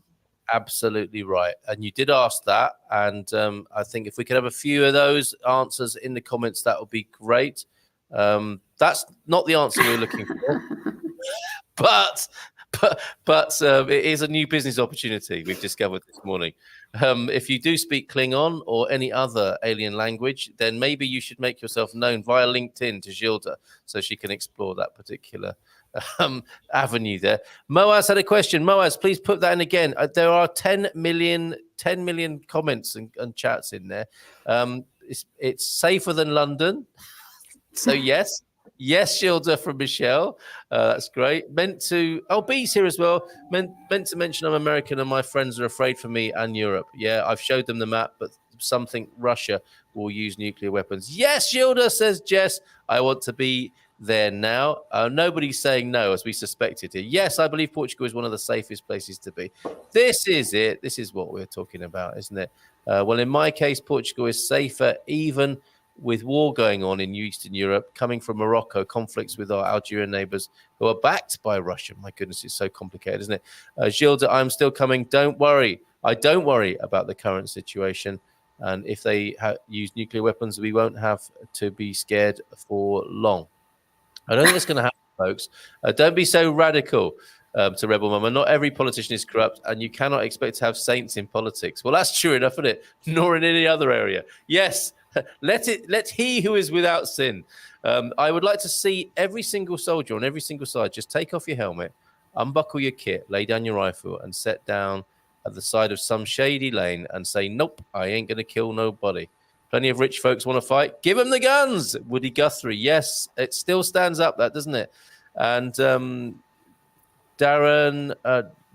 Absolutely right. And you did ask that. And I think if we could have a few of those answers in the comments, that would be great. That's not the answer we're looking for. But it is a new business opportunity we've discovered this morning. If you do speak Klingon or any other alien language, then maybe you should make yourself known via LinkedIn to Gilda so she can explore that particular avenue there. Moaz had a question. Moaz, please put that in again. There are 10 million comments and chats in there. It's safer than London. So yes, Gilda from Michelle. That's great. B's here as well. Meant to mention I'm American and my friends are afraid for me and Europe. Yeah, I've showed them the map, but something Russia will use nuclear weapons. Yes, Gilda, says Jess. I want to be there now. Nobody's saying no, as we suspected here. Yes, I believe Portugal is one of the safest places to be. This is it. This is what we're talking about, isn't it? Well, in my case, Portugal is safer even with war going on in Eastern Europe, coming from Morocco, conflicts with our Algerian neighbors who are backed by Russia. My goodness, it's so complicated, isn't it? Gilda, I'm still coming. Don't worry. I don't worry about the current situation. And if they use nuclear weapons, we won't have to be scared for long. I don't think it's going to happen, folks. Don't be so radical to Rebel Mama. Not every politician is corrupt, and you cannot expect to have saints in politics. Well, that's true enough, isn't it? Nor in any other area. Yes, let he who is without sin. I would like to see every single soldier on every single side just take off your helmet, unbuckle your kit, lay down your rifle, and sit down at the side of some shady lane and say, nope, I ain't going to kill nobody. Plenty of rich folks want to fight. Give them the guns. Woody Guthrie. Yes, it still stands up, that, doesn't it? And Darren,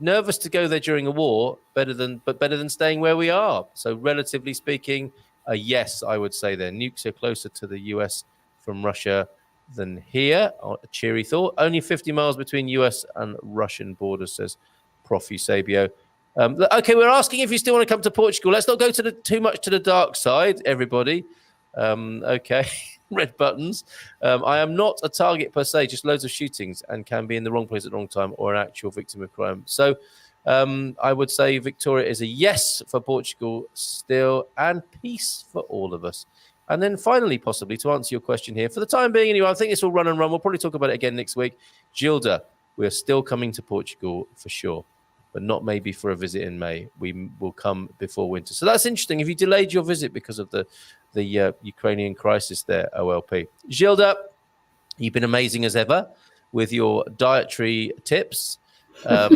nervous to go there during a war, better than staying where we are. So relatively speaking, yes, I would say there. Nukes are closer to the US from Russia than here. A cheery thought. Only 50 miles between US and Russian borders, says Prof. Eusebio. Okay, we're asking if you still want to come to Portugal. Let's not go too much to the dark side, everybody. Okay, red buttons. I am not a target per se, just loads of shootings and can be in the wrong place at the wrong time or an actual victim of crime. So I would say Victoria is a yes for Portugal still, and peace for all of us. And then finally, possibly, to answer your question here, for the time being anyway, I think this will run and run. We'll probably talk about it again next week. Gilda, we are still coming to Portugal for sure, but not maybe for a visit in May. We will come before winter. So that's interesting. If you delayed your visit because of the Ukrainian crisis there, OLP. Gilda, you've been amazing as ever with your dietary tips, your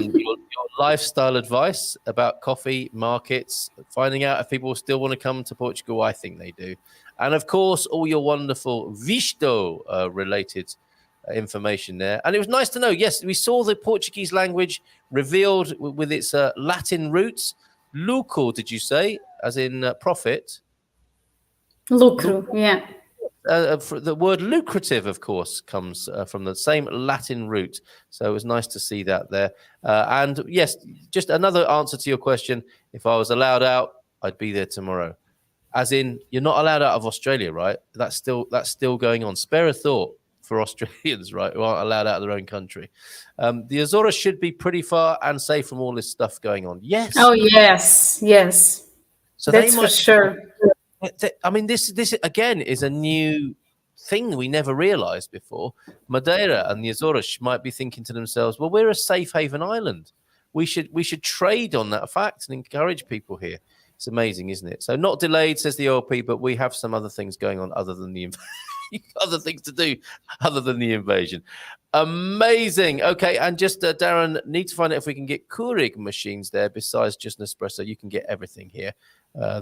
lifestyle advice about coffee, markets, finding out if people still want to come to Portugal. I think they do. And of course, all your wonderful Visto related information there. And it was nice to know, yes, we saw the Portuguese language revealed with its Latin roots. Lucro, did you say? As in profit? Lucro, yeah. The word lucrative, of course, comes from the same Latin root. So it was nice to see that there. And yes, just another answer to your question. If I was allowed out, I'd be there tomorrow. As in, you're not allowed out of Australia, right? That's still going on. Spare a thought for Australians, right, who aren't allowed out of their own country. The Azores should be pretty far and safe from all this stuff going on. Yes. Oh, yes. So that's for sure. I mean, this again is a new thing we never realized before. Madeira and the Azores might be thinking to themselves, well, we're a safe haven island. We should trade on that fact and encourage people here. It's amazing, isn't it? So not delayed, says the OLP, but we have some other things going on other than the other things to do other than the invasion. Amazing. Okay, and just Darren, need to find out if we can get Keurig machines there besides just Nespresso. You can get everything here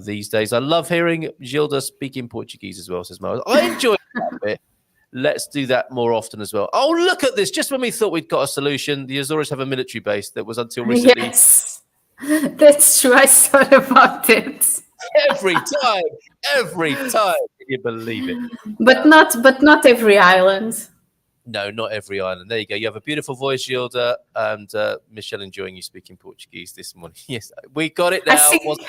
these days. I love hearing Gilda speaking Portuguese as well, says Mo. I enjoy that bit. Let's do that more often as well. Oh, look at this. Just when we thought we'd got a solution, the Azores have a military base that was until recently. Yes, that's true. I thought about it. Every time. Can you believe it? But not every island. No, not every island. There you go. You have a beautiful voice, Gilda, and Michelle enjoying you speaking Portuguese this morning. Yes, we got it I now. think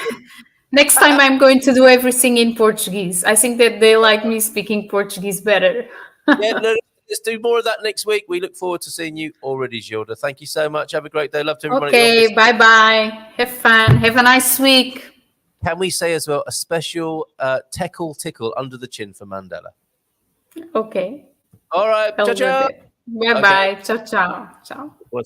next time I'm going to do everything in Portuguese. I think that they like me speaking Portuguese better. Yeah, let's do more of that next week. We look forward to seeing you already, Gilda. Thank you so much. Have a great day. Love to everybody. Okay, bye-bye. Have fun. Have a nice week. Can we say as well a special tickle under the chin for Mandela? Okay. All right. Ciao, ciao. Bye-bye. Okay. Ciao, ciao. Ciao. Boa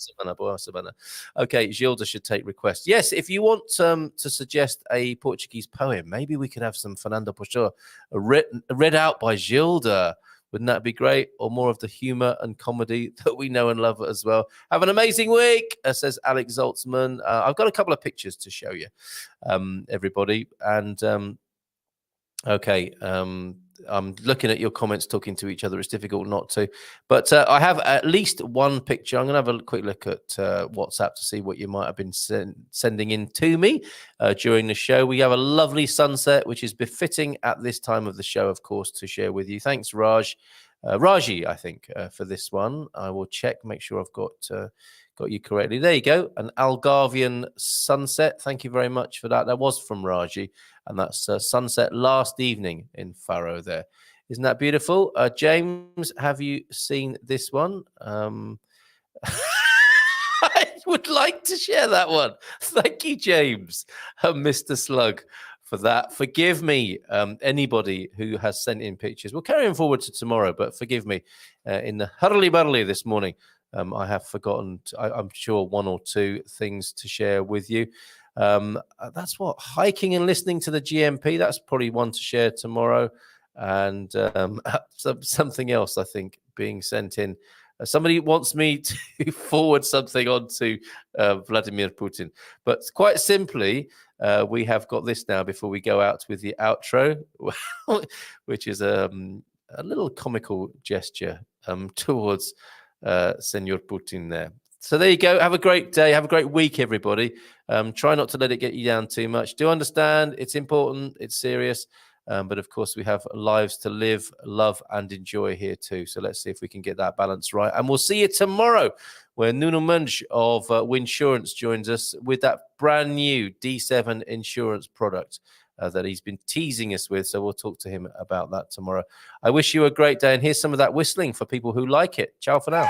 semana. Okay, Gilda should take requests. Yes, if you want to suggest a Portuguese poem, maybe we could have some Fernando Pessoa read out by Gilda. Wouldn't that be great? Or more of the humor and comedy that we know and love as well. Have an amazing week, says Alex Zoltzman. I've got a couple of pictures to show you, everybody. And okay, I'm looking at your comments, talking to each other. It's difficult not to. But I have at least one picture. I'm going to have a quick look at WhatsApp to see what you might have been sending in to me during the show. We have a lovely sunset, which is befitting at this time of the show, of course, to share with you. Thanks, Raji, I think, for this one. I will check, make sure I've got you correctly. There you go. An Algarvian sunset. Thank you very much for that. That was from Raji. And that's sunset last evening in Faro there. Isn't that beautiful? James, have you seen this one? I would like to share that one. Thank you, James, Mr. Slug, for that. Forgive me, anybody who has sent in pictures. We'll carry on forward to tomorrow, but forgive me. In the hurly-burly this morning, I have forgotten, I'm sure, one or two things to share with you. That's what, hiking and listening to the GMP. That's probably one to share tomorrow. And something else, I think, being sent in. Somebody wants me to forward something on to Vladimir Putin. But quite simply, we have got this now before we go out with the outro, which is a little comical gesture towards Senor Putin there. So there you go. Have a great day. Have a great week, everybody. Try not to let it get you down too much. Do understand it's important. It's serious. But of course, we have lives to live, love, and enjoy here too. So let's see if we can get that balance right. And we'll see you tomorrow, where Nuno Munch of Winsurance joins us with that brand new D7 insurance product that he's been teasing us with. So we'll talk to him about that tomorrow. I wish you a great day. And here's some of that whistling for people who like it. Ciao for now.